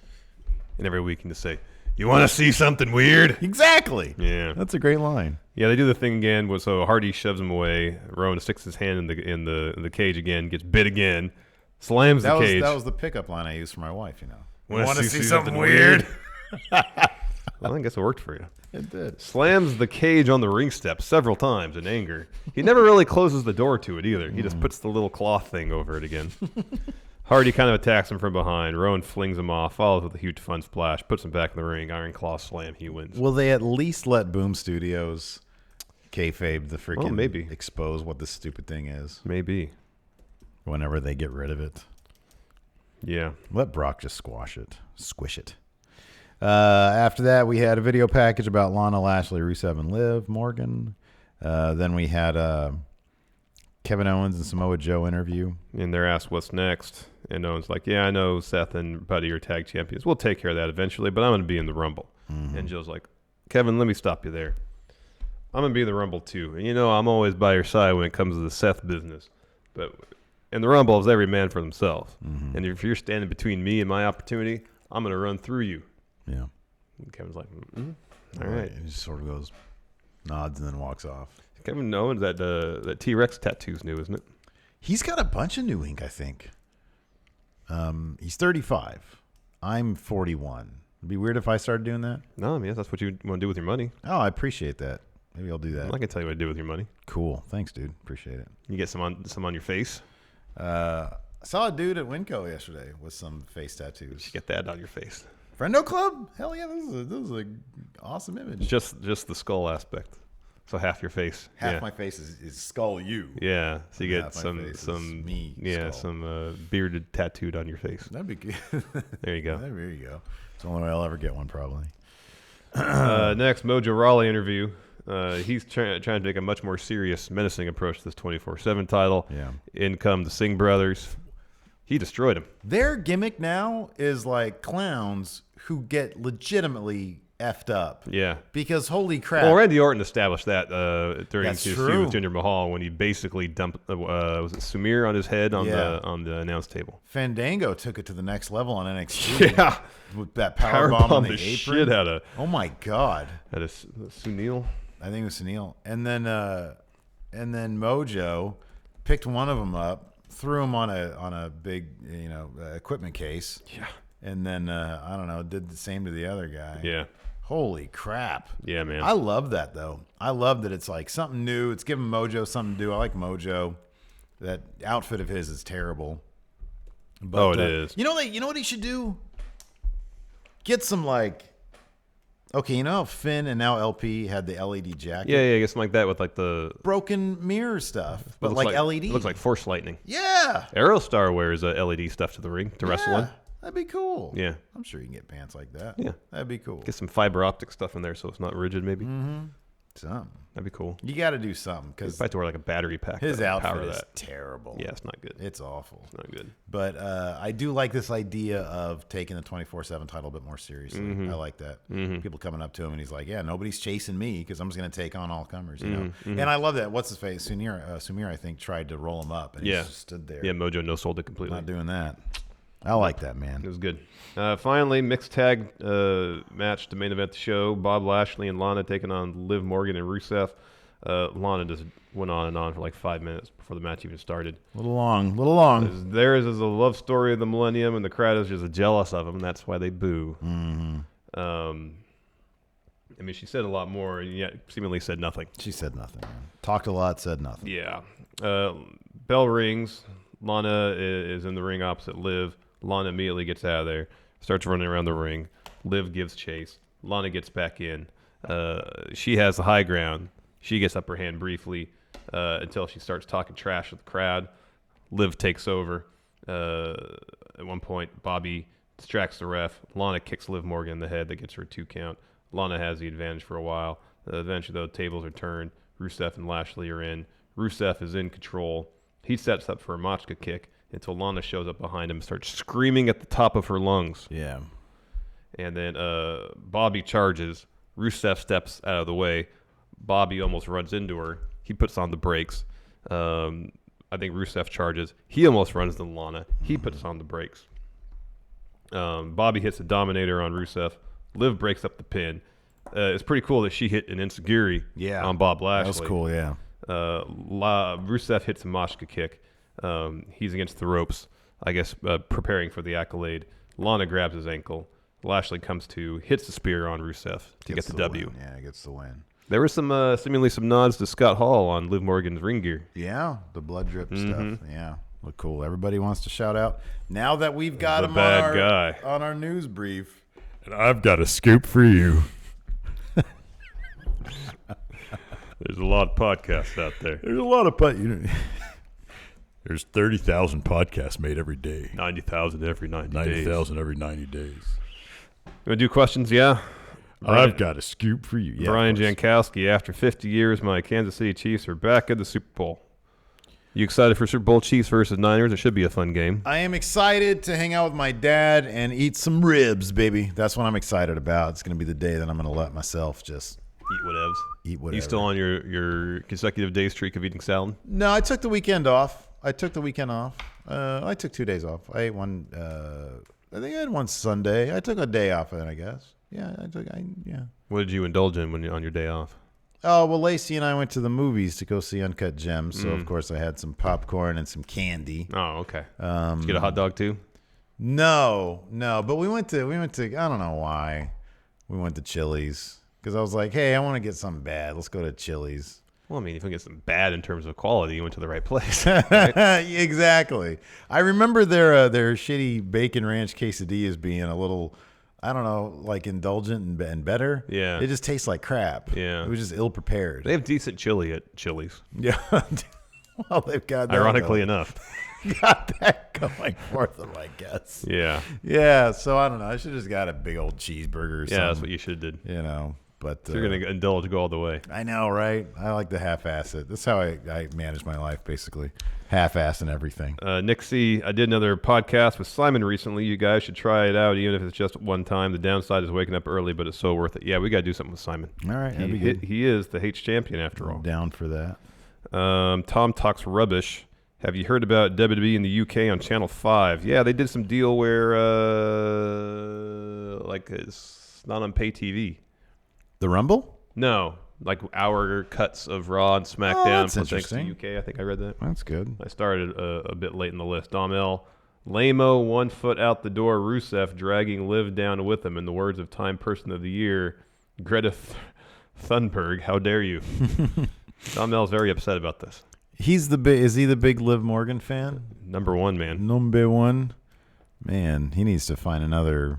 And every week you can just say, you want to see something weird? Exactly. Yeah. That's a great line. Yeah, they do the thing again. So Hardy shoves him away. Rowan sticks his hand in the cage again, gets bit again, slams the cage. That was the pickup line I used for my wife, Want to see something weird? Well, I guess it worked for you. It did. Slams the cage on the ring steps several times in anger. He never really closes the door to it either. He just puts the little cloth thing over it again. Hardy kind of attacks him from behind. Rowan flings him off, follows with a huge fun splash, puts him back in the ring. Iron Claw slam. He wins. Will they at least let Boom Studios kayfabe the freaking maybe expose what this stupid thing is? Maybe. Whenever they get rid of it. Yeah. Let Brock just squish it. After that, we had a video package about Lana, Lashley, Rusev, and Liv Morgan. Then we had Kevin Owens and Samoa Joe interview. And they're asked what's next. And Owens like, yeah, I know Seth and Buddy are tag champions. We'll take care of that eventually, but I'm going to be in the Rumble. Mm-hmm. And Joe's like, Kevin, let me stop you there. I'm going to be in the Rumble too. And I'm always by your side when it comes to the Seth business. But in the Rumble, it's every man for themselves. Mm-hmm. And if you're standing between me and my opportunity, I'm going to run through you. Yeah. And Kevin's like, all right. And he just sort of goes, nods, and then walks off. Kevin Owens, that T-Rex tattoo's new, isn't it? He's got a bunch of new ink, I think. He's 35. I'm 41. It'd be weird if I started doing that. No, I mean, that's what you want to do with your money. Oh, I appreciate that. Maybe I'll do that. I can tell you what to do with your money. Cool. Thanks, dude. Appreciate it. You get some on your face. I saw a dude at Winco yesterday with some face tattoos. You should get that on your face. Friendo Club? Hell yeah, this is an awesome image. Just the skull aspect. So half your face. Half my face is skull you. Yeah. So you get some me. Yeah, skull. some bearded tattooed on your face. That'd be good. There you go. There you go. It's the only way I'll ever get one, probably. Next, Mojo Rawley interview. He's trying to take a much more serious, menacing approach to this 24/7 title. Yeah. In come the Singh brothers. He destroyed him. Their gimmick now is like clowns who get legitimately effed up. Yeah. Because holy crap. Well, Randy Orton established that during That's his true. feud with Jinder Mahal when he basically dumped was it Sumir on his head on the announce table. Fandango took it to the next level on NXT. Yeah. With that powerbomb on the apron. Shit out of. Oh my God. Out of Sunil. I think it was Sunil. And then Mojo picked one of them up, threw him on a big equipment case. Yeah. And then I don't know, did the same to the other guy. Yeah. Holy crap. Yeah, man. I love that though. I love that it's like something new. It's giving Mojo something to do. I like Mojo. That outfit of his is terrible. But, it is. You know what he should do? Get some okay, you know how Finn and now LP had the LED jacket? Yeah, I guess like that with like the broken mirror stuff, but like LED. It looks like Force Lightning. Yeah. Aerostar wears LED stuff to the ring to wrestle in. That'd be cool. Yeah. I'm sure you can get pants like that. Yeah. That'd be cool. Get some fiber optic stuff in there so it's not rigid maybe. Mm-hmm. Something. That'd be cool. You got to do something because I have to wear like a battery pack. His outfit power is that. terrible. Yeah, it's not good. It's awful. It's not good. But I do like this idea of taking the 24/7 title a bit more seriously. Mm-hmm. I like that. Mm-hmm. People coming up to him and he's like, "Yeah, nobody's chasing me because I'm just going to take on all comers." You know. Mm-hmm. And I love that. What's his face? Sumir, I think, tried to roll him up and he just stood there. Yeah, Mojo no sold it completely. Not doing that. I like that, man. It was good. Finally, mixed tag match to main event the show. Bob Lashley and Lana taking on Liv Morgan and Rusev. Lana just went on and on for like 5 minutes before the match even started. A little long. Theirs is a love story of the millennium, and the crowd is just jealous of them. That's why they boo. Mm-hmm. I mean, she said a lot more, and yet seemingly said nothing. She said nothing, man. Talked a lot, said nothing. Yeah. Bell rings. Lana is in the ring opposite Liv. Lana immediately gets out of there, starts running around the ring. Liv gives chase. Lana gets back in. She has the high ground. She gets upper hand briefly until she starts talking trash with the crowd. Liv takes over. At one point, Bobby distracts the ref. Lana kicks Liv Morgan in the head. That gets her a 2 count. Lana has the advantage for a while. Eventually, though, tables are turned. Rusev and Lashley are in. Rusev is in control. He sets up for a Machka kick until Lana shows up behind him and starts screaming at the top of her lungs. Yeah. And then Bobby charges. Rusev steps out of the way. Bobby almost runs into her. He puts on the brakes. I think Rusev charges. He almost runs into Lana. He puts on the brakes. Bobby hits a Dominator on Rusev. Liv breaks up the pin. It's pretty cool that she hit an Enziguri on Bob Lashley. That was cool, yeah. Rusev hits a Machka kick. He's against the ropes, I guess, preparing for the accolade. Lana grabs his ankle. Lashley comes to, hits the spear on Rusev to get the W. Win. Yeah, gets the win. There were some seemingly some nods to Scott Hall on Liv Morgan's ring gear. Yeah, the blood drip stuff. Yeah, look cool. Everybody wants to shout out. Now that we've got The him bad guy. on our news brief. And I've got a scoop for you. There's a lot of podcasts out there. There's a lot of there's 30,000 podcasts made every day. 90,000 every 90 days. 90,000 every 90 days. You want to do questions? Yeah. I've got a scoop for you. Yeah, Brian Jankowski, after 50 years, my Kansas City Chiefs are back at the Super Bowl. You excited for Super Bowl Chiefs versus Niners? It should be a fun game. I am excited to hang out with my dad and eat some ribs, baby. That's what I'm excited about. It's going to be the day that I'm going to let myself just Eat whatevs. eat whatever. You still on your consecutive day streak of eating salad? No, I took the weekend off. I took 2 days off. I ate one. I think I had one Sunday. I took a day off, I guess. Yeah, yeah. What did you indulge in when you're on your day off? Oh, well, Lacey and I went to the movies to go see Uncut Gems. So, of course, I had some popcorn and some candy. Oh, okay. Did you get a hot dog, too? No. But we went to, I don't know why. We went to Chili's. Because I was like, hey, I want to get something bad. Let's go to Chili's. Well, I mean, if you get something bad in terms of quality, you went to the right place. Right? Exactly. I remember their shitty bacon ranch quesadillas being a little, I don't know, like indulgent and better. Yeah. It just tastes like crap. Yeah. It was just ill prepared. They have decent chili at Chili's. Yeah. Well, they've got that Ironically enough. got that going for them, I guess. Yeah. Yeah. So I don't know. I should have just got a big old cheeseburger or something. Yeah, that's what you should have did. You know. But So you're going to indulge, go all the way. I know, right? I like to half-ass it. That's how I manage my life, basically. Half-assing everything. Nick C., I did another podcast with Simon recently. You guys should try it out, even if it's just one time. The downside is waking up early, but it's so worth it. Yeah, we got to do something with Simon. All right, that'd be good. He is the H champion, after all. I'm down for that. Tom Talks Rubbish. Have you heard about WWE in the UK on Channel 5? Yeah, they did some deal where, it's not on pay TV. The Rumble? No, like hour cuts of Raw and SmackDown. That's for thanks to interesting. UK, I think I read that. That's good. I started a bit late in the list. Dom L. Lame-o, 1 foot out the door, Rusev dragging Liv down with him. In the words of Time Person of the Year, Greta Thunberg, how dare you? Dom L's very upset about this. Is he the big Liv Morgan fan? Number one, man. Number one? Man, he needs to find another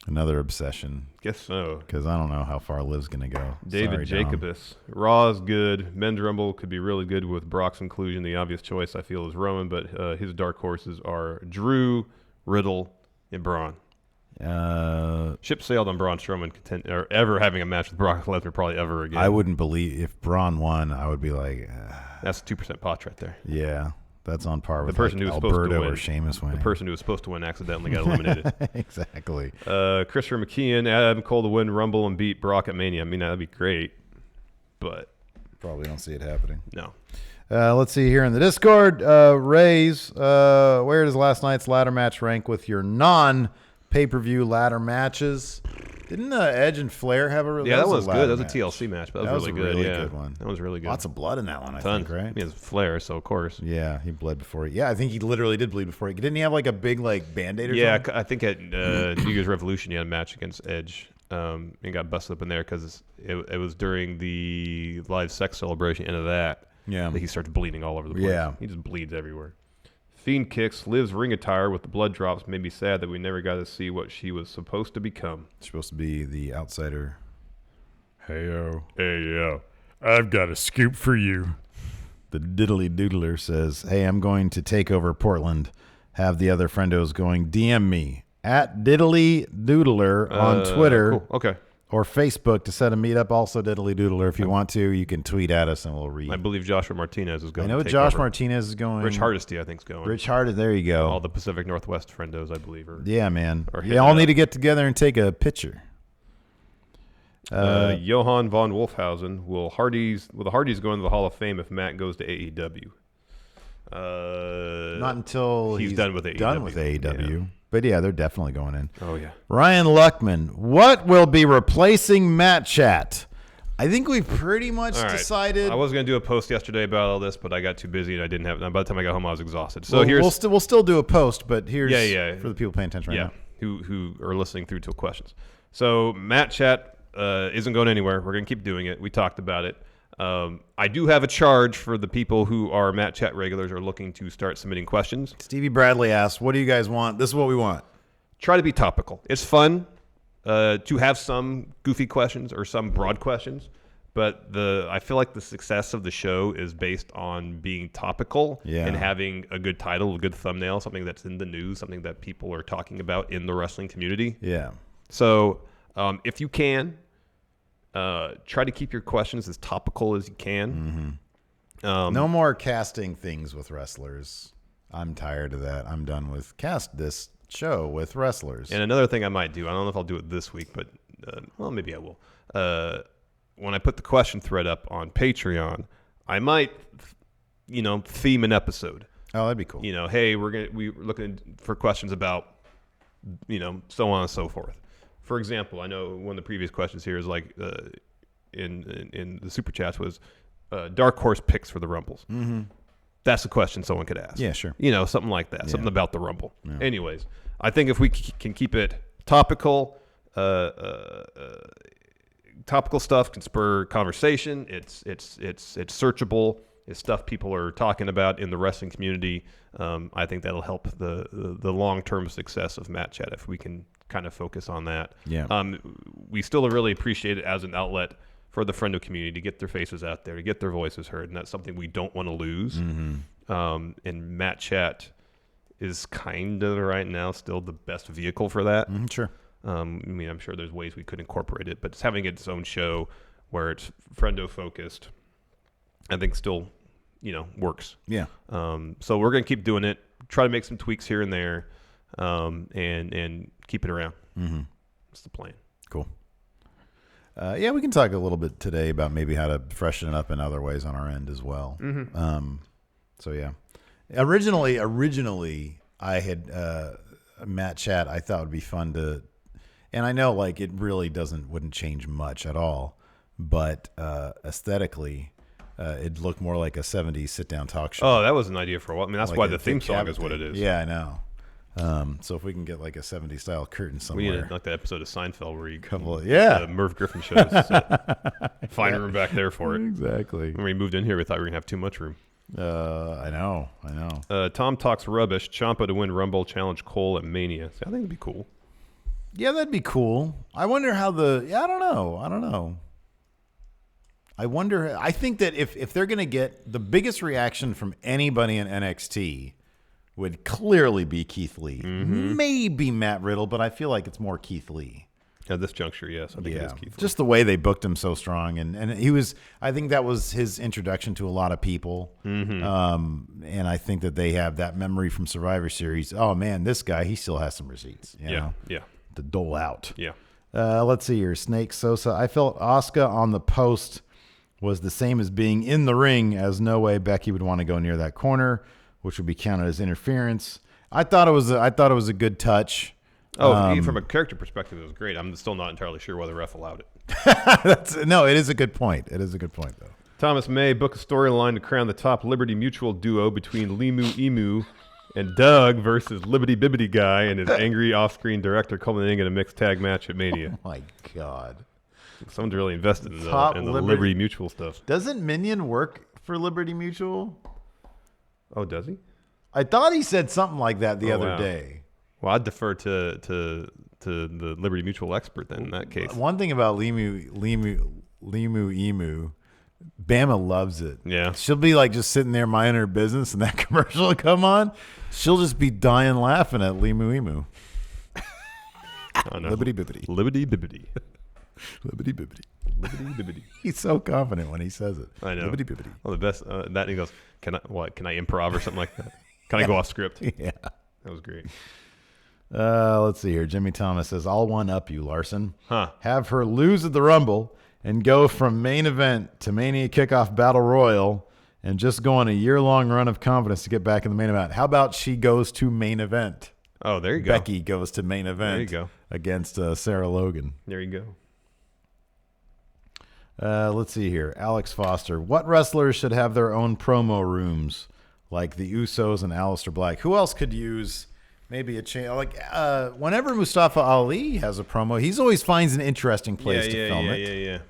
obsession. Guess so. Because I don't know how far Liv's going to go. David Sorry, Dom. Jacobus. Raw is good. Men's Rumble could be really good with Brock's inclusion. The obvious choice, I feel, is Roman, but his dark horses are Drew, Riddle, and Braun. Ship sailed on Braun Strowman or ever having a match with Brock Lesnar probably ever again. I wouldn't believe if Braun won. I would be like, that's 2% pot right there. Yeah, that's on par with the person who was supposed to win. or Sheamus winning. The person who was supposed to win accidentally got eliminated. Exactly. Christopher McKeon, Adam Cole to win Rumble and beat Brock at Mania. I mean, that'd be great, but probably don't see it happening. No. Let's see here in the Discord. Rays, where does last night's ladder match rank with your non-pay-per-view ladder matches? Didn't Edge and Flair have a really that was good. That was a match. TLC match, but that was really a good. really Yeah, good one. That was really good. Lots of blood in that one, I Tons. think, right? I mean, it's Flair, so of course. Yeah, he bled before. I think he literally did bleed before. Didn't he have like a big Band-Aid or something? I think at New Year's Revolution he had a match against Edge and got busted up in there because it was during the live sex celebration end of that. Yeah. That he starts bleeding all over the place. Yeah. He just bleeds everywhere. Fiend kicks Liv's ring attire with the blood drops made me sad that we never got to see what she was supposed to become. Supposed to be the outsider. Hey yo, I've got a scoop for you. The diddly doodler says, "Hey, I'm going to take over Portland. Have the other friendos going DM me at diddly doodler on Twitter Cool. Okay. or Facebook to set a meetup. Also diddly doodler. If you want to, you can tweet at us and we'll read. I believe Joshua Martinez is going. I know to take Josh over. Martinez is going. Rich Hardesty, I think, is going. Rich Hardesty. There you go. All the Pacific Northwest friendos, I believe. Yeah, man. Or They all need to get together and take a picture. Johann von Wolfhausen, will the Hardys go into the Hall of Fame if Matt goes to AEW? Not until he's done with AEW. Done with AEW. Yeah. But yeah, they're definitely going in. Oh yeah. Ryan Luckman, what will be replacing Matt Chat? I think we've pretty much decided. I was going to do a post yesterday about all this, but I got too busy and I didn't have. By the time I got home, I was exhausted. So we'll still do a post, but here's for the people paying attention right now. Who are listening through to questions. So Matt Chat isn't going anywhere. We're going to keep doing it. We talked about it. I do have a charge for the people who are Matt Chat regulars or looking to start submitting questions. Stevie Bradley asks, what do you guys want? This is what we want. Try to be topical. It's fun to have some goofy questions or some broad questions, but I feel like the success of the show is based on being topical and having a good title, a good thumbnail, something that's in the news, something that people are talking about in the wrestling community. Yeah. So if you can, try to keep your questions as topical as you can. Mm-hmm. No more casting things with wrestlers. I'm tired of that. I'm done with cast this show with wrestlers. And another thing I might do, I don't know if I'll do it this week, but maybe I will. When I put the question thread up on Patreon, I might, theme an episode. Oh, that'd be cool. Hey, we're looking for questions about, so on and so forth. For example, I know one of the previous questions here is like in the super chats was dark horse picks for the Rumbles. Mm-hmm. That's a question someone could ask. Yeah, sure. Something like that. Yeah. Something about the Rumble. Yeah. Anyways, I think if we can keep it topical, topical stuff can spur conversation. It's searchable. It's stuff people are talking about in the wrestling community. I think that'll help the long-term success of Matt Chat if we can kind of focus on that. Yeah. We still really appreciate it as an outlet for the friendo community to get their faces out there, to get their voices heard, and that's something we don't want to lose. Mm-hmm. And Matt Chat is kind of right now still the best vehicle for that. Mm-hmm, sure. I mean, I'm sure there's ways we could incorporate it, but it's having its own show where it's friendo focused, I think still, works. Yeah. So we're gonna keep doing it. Try to make some tweaks here and there, and keep it around. Mm-hmm. That's the plan. Cool. Yeah, we can talk a little bit today about maybe how to freshen it up in other ways on our end as well. Mm-hmm. So yeah, originally I had Matt Chat. I thought would be fun to, and I know like it really wouldn't change much at all, but aesthetically, it'd look more like a '70s sit-down talk show. Oh, that was an idea for a while. I mean, that's like why the theme song is what it is. Yeah, I know. So if we can get like a '70s style curtain somewhere, we need like that episode of Seinfeld where Merv Griffin shows us. Find room back there for it. Exactly. When we moved in here, we thought we were gonna have too much room. I know. Tom talks rubbish. Ciampa to win Rumble, challenge Cole at Mania. I think it'd be cool. Yeah, that'd be cool. I wonder how I don't know. I think that if they're gonna get the biggest reaction from anybody in NXT. Would clearly be Keith Lee. Mm-hmm. Maybe Matt Riddle, but I feel like it's more Keith Lee. At this juncture, yes. I think it is Keith Lee. Just the way they booked him so strong. And he was, I think that was his introduction to a lot of people. Mm-hmm. And I think that they have that memory from Survivor Series. Oh, man, this guy, he still has some receipts. You know, to dole out. Yeah. Let's see here. Snake Sosa. I felt Asuka on the post was the same as being in the ring, as no way Becky would want to go near that corner, which would be counted as interference. I thought it was a good touch. Oh, from a character perspective, it was great. I'm still not entirely sure why the ref allowed it. No, it is a good point. It is a good point, though. Thomas May book a storyline to crown the top Liberty Mutual duo between Limu Emu and Doug versus Liberty Bibbity Guy and his angry off-screen director, culminating in a mixed tag match at Mania. Oh my God! Someone's really invested in the Liberty Mutual stuff. Doesn't Minion work for Liberty Mutual? Oh, does he? I thought he said something like that the other day. Well, I'd defer to the Liberty Mutual expert then in that case. One thing about Limu Emu, Bama loves it. Yeah. She'll be like just sitting there minding her business and that commercial will come on. She'll just be dying laughing at Limu Emu. Oh, no. Liberty Bibbity. Liberty Bibbity. Liberty Bibbity. Liberty Bibbity. He's so confident when he says it. I know. Liberty Bibbity. Well, the best, that he goes, Can I improv or something like that? Can I go off script? Yeah. That was great. Let's see here. Jimmy Thomas says, I'll one-up you, Larson. Huh. Have her lose at the Rumble and go from main event to Mania Kickoff Battle Royal and just go on a year-long run of confidence to get back in the main event. How about she goes to main event? Oh, there you go. Becky goes to main event. There you go. Against Sarah Logan. There you go. Let's see here. Alex Foster. What wrestlers should have their own promo rooms like the Usos and Aleister Black? Who else could use maybe a change? Like whenever Mustafa Ali has a promo, he always finds an interesting place to film it.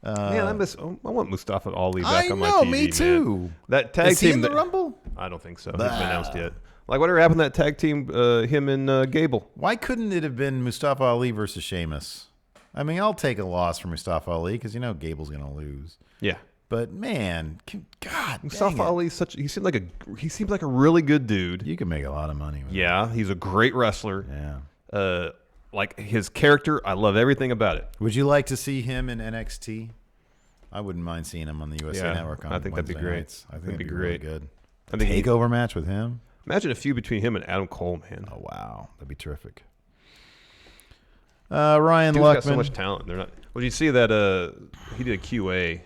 I want Mustafa Ali back on my TV. I know, me too. Man. That tag Is team he in the Rumble? I don't think so. It hasn't been announced yet. Like whatever happened to that tag team, him and Gable? Why couldn't it have been Mustafa Ali versus Sheamus? I mean, I'll take a loss for Mustafa Ali because Gable's going to lose. Yeah. But man, God, Mustafa Ali he seemed like a really good dude. You can make a lot of money with him. He's a great wrestler. Yeah. Like his character, I love everything about it. Would you like to see him in NXT? I wouldn't mind seeing him on the USA Network on I think Wednesday that'd be great. nights. I think that'd be really good. I think takeover match with him. Imagine a feud between him and Adam Cole, man. Oh wow, that'd be terrific. Ryan Dude's Luckman got so much talent. They're not. Well, you see that he did a QA,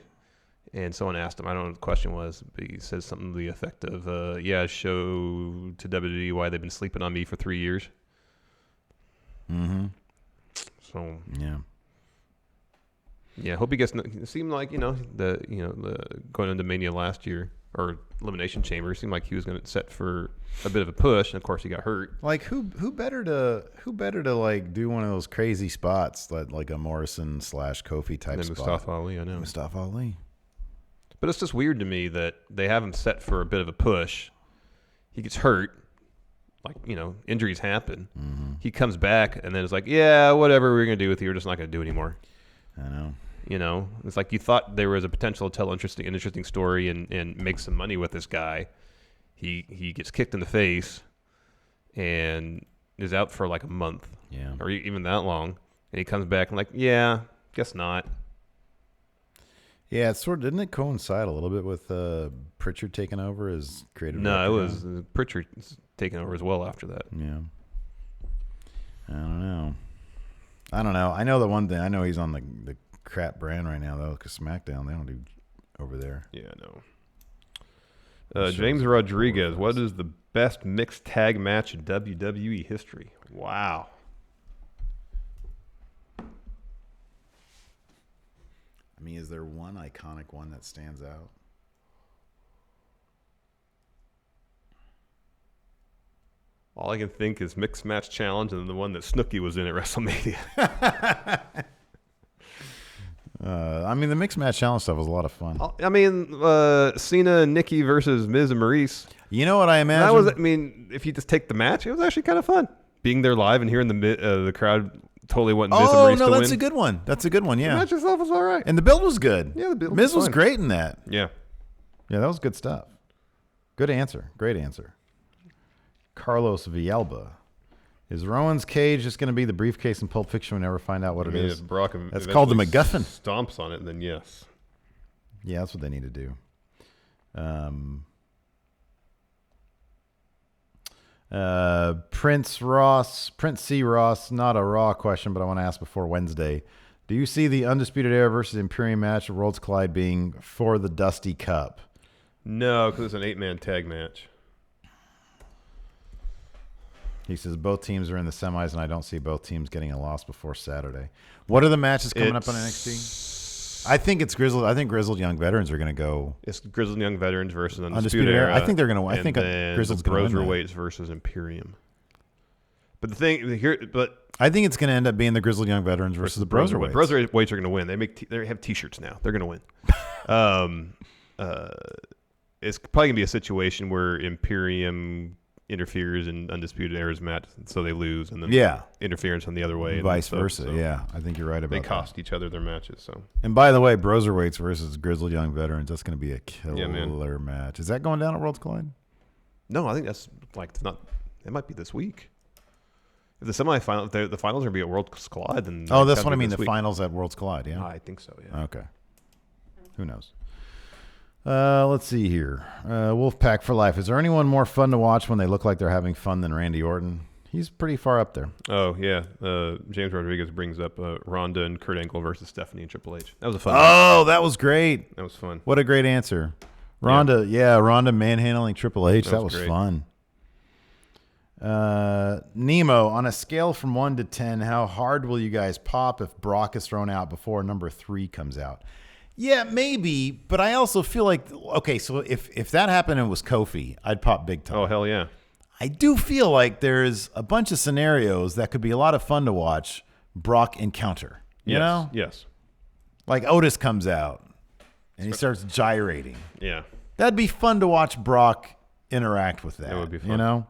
and someone asked him. I don't know what the question was, but he said something to the effect of, show to WWE why they've been sleeping on me for 3 years. Mm-hmm. So yeah, hope he gets. It seemed like the going into Mania last year or Elimination Chamber, it seemed like he was going to set for a bit of a push, and of course he got hurt. Like who better to like do one of those crazy spots like a Morrison / Kofi type spot? Mustafa Ali, I know. Mustafa Ali. But it's just weird to me that they have him set for a bit of a push. He gets hurt. Like, injuries happen. Mm-hmm. He comes back, and then it's like, yeah, whatever we're going to do with you, we're just not going to do anymore. I know. It's like you thought there was a potential to tell an interesting story and make some money with this guy. He gets kicked in the face, and is out for like a month. Yeah. Or even that long. And he comes back and like, yeah, guess not. Yeah, it's sort of, didn't it coincide a little bit with Pritchard taking over as creative director? No, it was Pritchard taking over as well after that. Yeah. I don't know. I know the one thing. I know he's on the crap brand right now, though, because SmackDown, they don't do over there. Yeah, no. James Rodriguez, what is the best mixed tag match in WWE history? Wow. I mean, is there one iconic one that stands out? All I can think is Mixed Match Challenge and the one that Snooki was in at WrestleMania. I mean, the Mixed Match Challenge stuff was a lot of fun. I mean, Cena and Nikki versus Miz and Maurice. You know what I imagine? That was, I mean, if you just take the match, it was actually kind of fun. Being there live and hearing the crowd totally wanting Miz and Maurice to win. Oh, no, that's a good one. That's a good one, yeah. The match itself was all right. And the build was good. Yeah, the build Miz was was fine. great in that. Yeah. Yeah, that was good stuff. Good answer. Great answer. Carlos Villalba. Is Rowan's cage just going to be the briefcase in Pulp Fiction? We never find out what it is. If Brock That's called the eventually MacGuffin. Stomps on it, then yes. Yeah, that's what they need to do. Prince C. Ross, not a Raw question, but I want to ask before Wednesday. Do you see the Undisputed Era versus Imperium match of Worlds Collide being for the Dusty Cup? No, because it's an 8-man tag match. He says both teams are in the semis, and I don't see both teams getting a loss before Saturday. What are the matches coming up on NXT? I think it's Grizzled. I think Grizzled Young Veterans are going to go. It's Grizzled Young Veterans versus Undisputed Era. I think they're going to. I think then Grizzled's going to win. Broserweights versus Imperium. But the thing here, I think it's going to end up being the Grizzled Young Veterans versus the Broserweights. Broserweights are going to win. They have T-shirts now. They're going to win. It's probably going to be a situation where Imperium interferes in Undisputed Era's match, so they lose, and then interference on the other way, vice versa. So I think you're right about that. They cost each other their matches. So, and by the way, Broserweights versus Grizzled Young Veterans, that's going to be a killer match. Is that going down at Worlds Collide? No, I think that's it's not. It might be this week. If the semifinal, the finals are going to be at Worlds Collide, then that's what I mean. The finals at Worlds Collide. Yeah, I think so. Yeah. Okay. Who knows? Let's see here. Wolfpack for life. Is there anyone more fun to watch when they look like they're having fun than Randy Orton? He's pretty far up there. Oh, yeah. James Rodriguez brings up Ronda and Kurt Angle versus Stephanie and Triple H. That was a fun match. That was great. That was fun. What a great answer. Ronda manhandling Triple H. That was fun. Nemo, on a scale from 1 to 10, how hard will you guys pop if Brock is thrown out before number 3 comes out? Yeah, maybe, but I also feel like, okay, so if that happened and it was Kofi, I'd pop big time. Oh, hell yeah. I do feel like there's a bunch of scenarios that could be a lot of fun to watch Brock encounter. You know? Yes. Like Otis comes out and he starts gyrating. Yeah. That'd be fun to watch Brock interact with that. That would be fun. You know?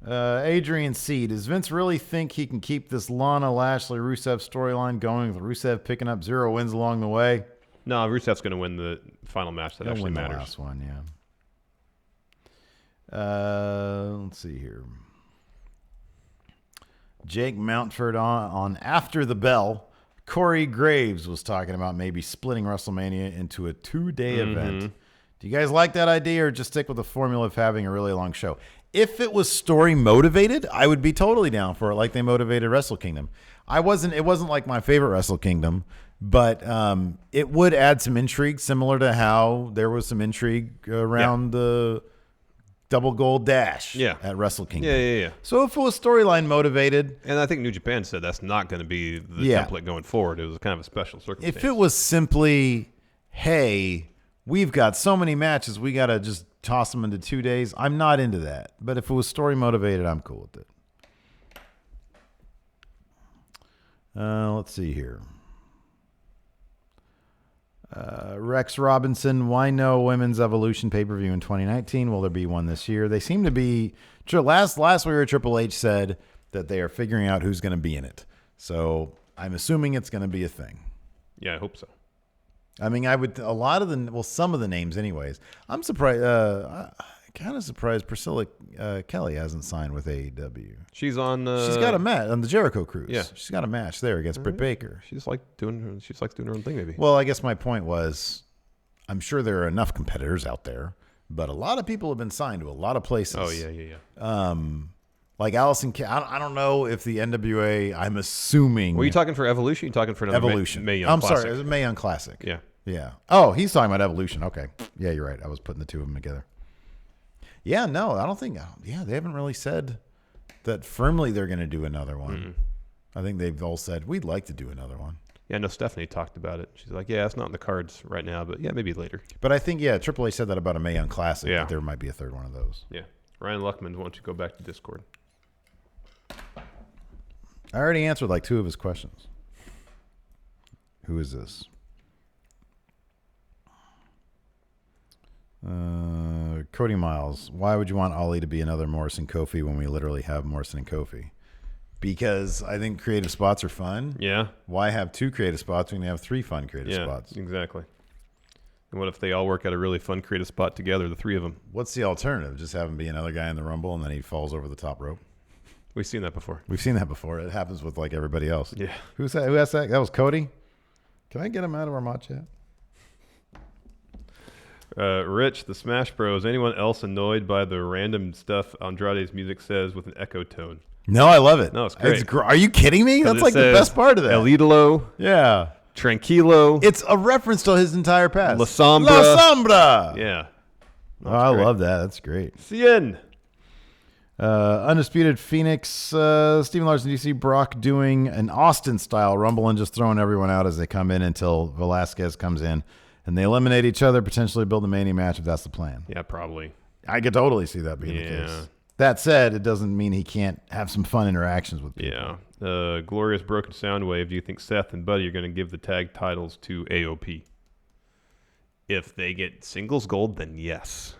Adrian C. Does Vince really think he can keep this Lana Lashley Rusev storyline going with Rusev picking up 0 wins along the way? No, Rusev's going to win the final match that actually matters. The last one, yeah. Let's see here. Jake Mountford on After the Bell. Corey Graves was talking about maybe splitting WrestleMania into a 2-day event. Do you guys like that idea, or just stick with the formula of having a really long show? If it was story motivated, I would be totally down for it, like they motivated Wrestle Kingdom. It wasn't like my favorite Wrestle Kingdom, but it would add some intrigue, similar to how there was some intrigue around the Double Gold Dash at Wrestle Kingdom. Yeah. So if it was storyline motivated, and I think New Japan said that's not going to be the template going forward. It was kind of a special circumstance. If it was simply, hey, we've got so many matches, we got to just toss them into 2 days, I'm not into that. But if it was story motivated, I'm cool with it. Let's see here. Rex Robinson, why no Women's Evolution pay-per-view in 2019? Will there be one this year? They seem to be... Last we heard, Triple H said that they are figuring out who's going to be in it. So I'm assuming it's going to be a thing. Yeah, I hope so. I mean, some of the names anyways. I'm surprised. kind of surprised Priscilla Kelly hasn't signed with AEW. She's on. She's got a match on the Jericho Cruise. Yeah. She's got a match there against Britt Baker. She likes doing her own thing, maybe. Well, I guess my point was, I'm sure there are enough competitors out there, but a lot of people have been signed to a lot of places. Oh yeah. Like Allison, I don't know if the NWA. I'm assuming. Were you talking for Evolution? You talking for another Evolution? Mae Young I'm Classic? sorry, it was Mae Young Classic. Yeah. Yeah. Oh, he's talking about Evolution. Okay. Yeah, you're right. I was putting the two of them together. Yeah, no, I don't think. Yeah, they haven't really said that firmly they're going to do another one. I think they've all said we'd like to do another one. Yeah, I know Stephanie talked about it. She's like, yeah, it's not in the cards right now, but yeah, maybe later. But I think, Triple H said that about a Mae Young Classic. Yeah. That there might be a third one of those. Yeah. Ryan Luckman, why don't you go back to Discord? I already answered like 2 of his questions. Who is this? Cody Miles. Why would you want Ali to be another Morrison Kofi when we literally have Morrison and Kofi? Because I think creative spots are fun. Yeah. Why have 2 creative spots when you have 3 fun creative spots? Exactly. And what if they all work out a really fun creative spot together, the 3 of them? What's the alternative? Just have him be another guy in the Rumble and then he falls over the top rope? We've seen that before. We've seen that before. It happens with like everybody else. Yeah. Who's that? Who asked that? That was Cody? Can I get him out of our mod chat? Rich, the Smash Bros. Anyone else annoyed by the random stuff Andrade's music says with an echo tone? No, I love it. No, it's great. Are you kidding me? That's like the best part of that. El Idolo. Yeah. Tranquilo. It's a reference to his entire past. La Sombra. La Sombra. Yeah. Oh, I love that. That's great. Cien. Undisputed Phoenix. Steven Larson, do you see Brock doing an Austin-style Rumble and just throwing everyone out as they come in until Velasquez comes in and they eliminate each other, potentially build a Mania match if that's the plan? Yeah, probably. I could totally see that being the case. That said, it doesn't mean he can't have some fun interactions with people. Yeah. Glorious Broken Soundwave. Do you think Seth and Buddy are going to give the tag titles to AOP? If they get singles gold, then yes.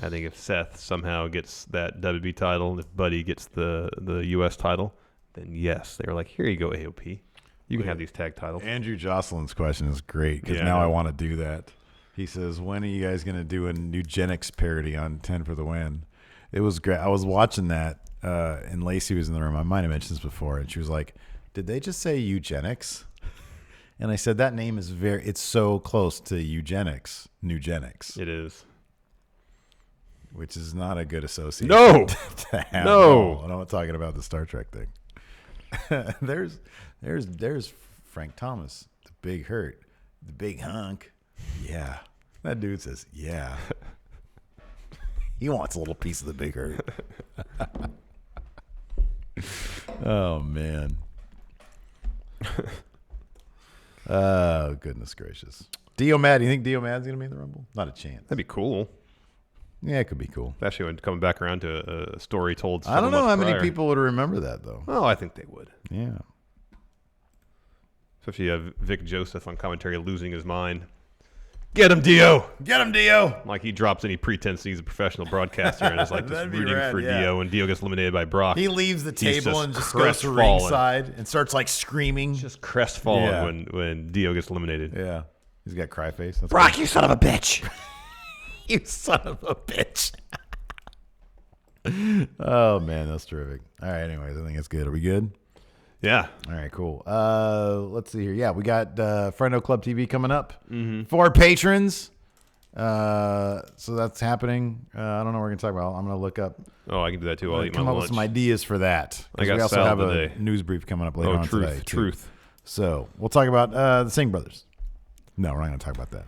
I think if Seth somehow gets that WWE title, and if Buddy gets the U.S. title, then yes. They were like, here you go, AOP. You can have these tag titles. Andrew Jocelyn's question is great because now I want to do that. He says, when are you guys going to do a eugenics parody on 10 for the win? It was great. I was watching that, and Lacey was in the room. I might have mentioned this before, and she was like, did they just say eugenics? And I said, that name is it's so close to eugenics, Nugenics. It is. Which is not a good association. No. To have. No. I'm not talking about the Star Trek thing. There's Frank Thomas, the big hurt, the big hunk. Yeah. That dude says, yeah. He wants a little piece of the big hurt. Oh, man. Oh, goodness gracious. Dio Mad. Do you think Dio Mad's going to be in the Rumble? Not a chance. That'd be cool. Yeah, it could be cool. Especially when coming back around to a story told. I don't know how many people would remember that, though. Oh, I think they would. Yeah. Especially you have Vic Joseph on commentary losing his mind. Get him, Dio! Get him, Dio! Like he drops any pretense he's a professional broadcaster and is like just rooting rad, for Dio, and Dio gets eliminated by Brock. He leaves the table just and just goes to crestfallen. ringside and starts like screaming. Just crestfallen when Dio gets eliminated. Yeah. He's got cry face. That's Brock, you son of a bitch. You son of a bitch. Oh, man, that's terrific. All right, anyways, I think it's good. Are we good? Yeah. All right, cool. Let's see here. Yeah, we got Friendo Club TV coming up for patrons. So that's happening. I don't know what we're going to talk about. I'm going to look up. Oh, I can do that too. I'll eat my come up lunch. with some ideas for that. I got we also salad have today. a news brief coming up later on today. Truth. So we'll talk about the Singh brothers. No, we're not going to talk about that.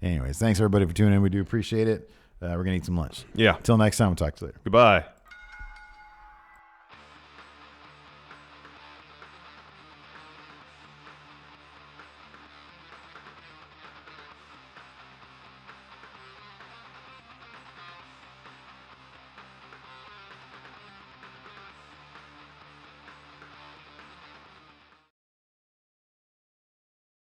Anyways, thanks everybody for tuning in. We do appreciate it. We're going to eat some lunch. Yeah. Until next time, we'll talk to you later. Goodbye.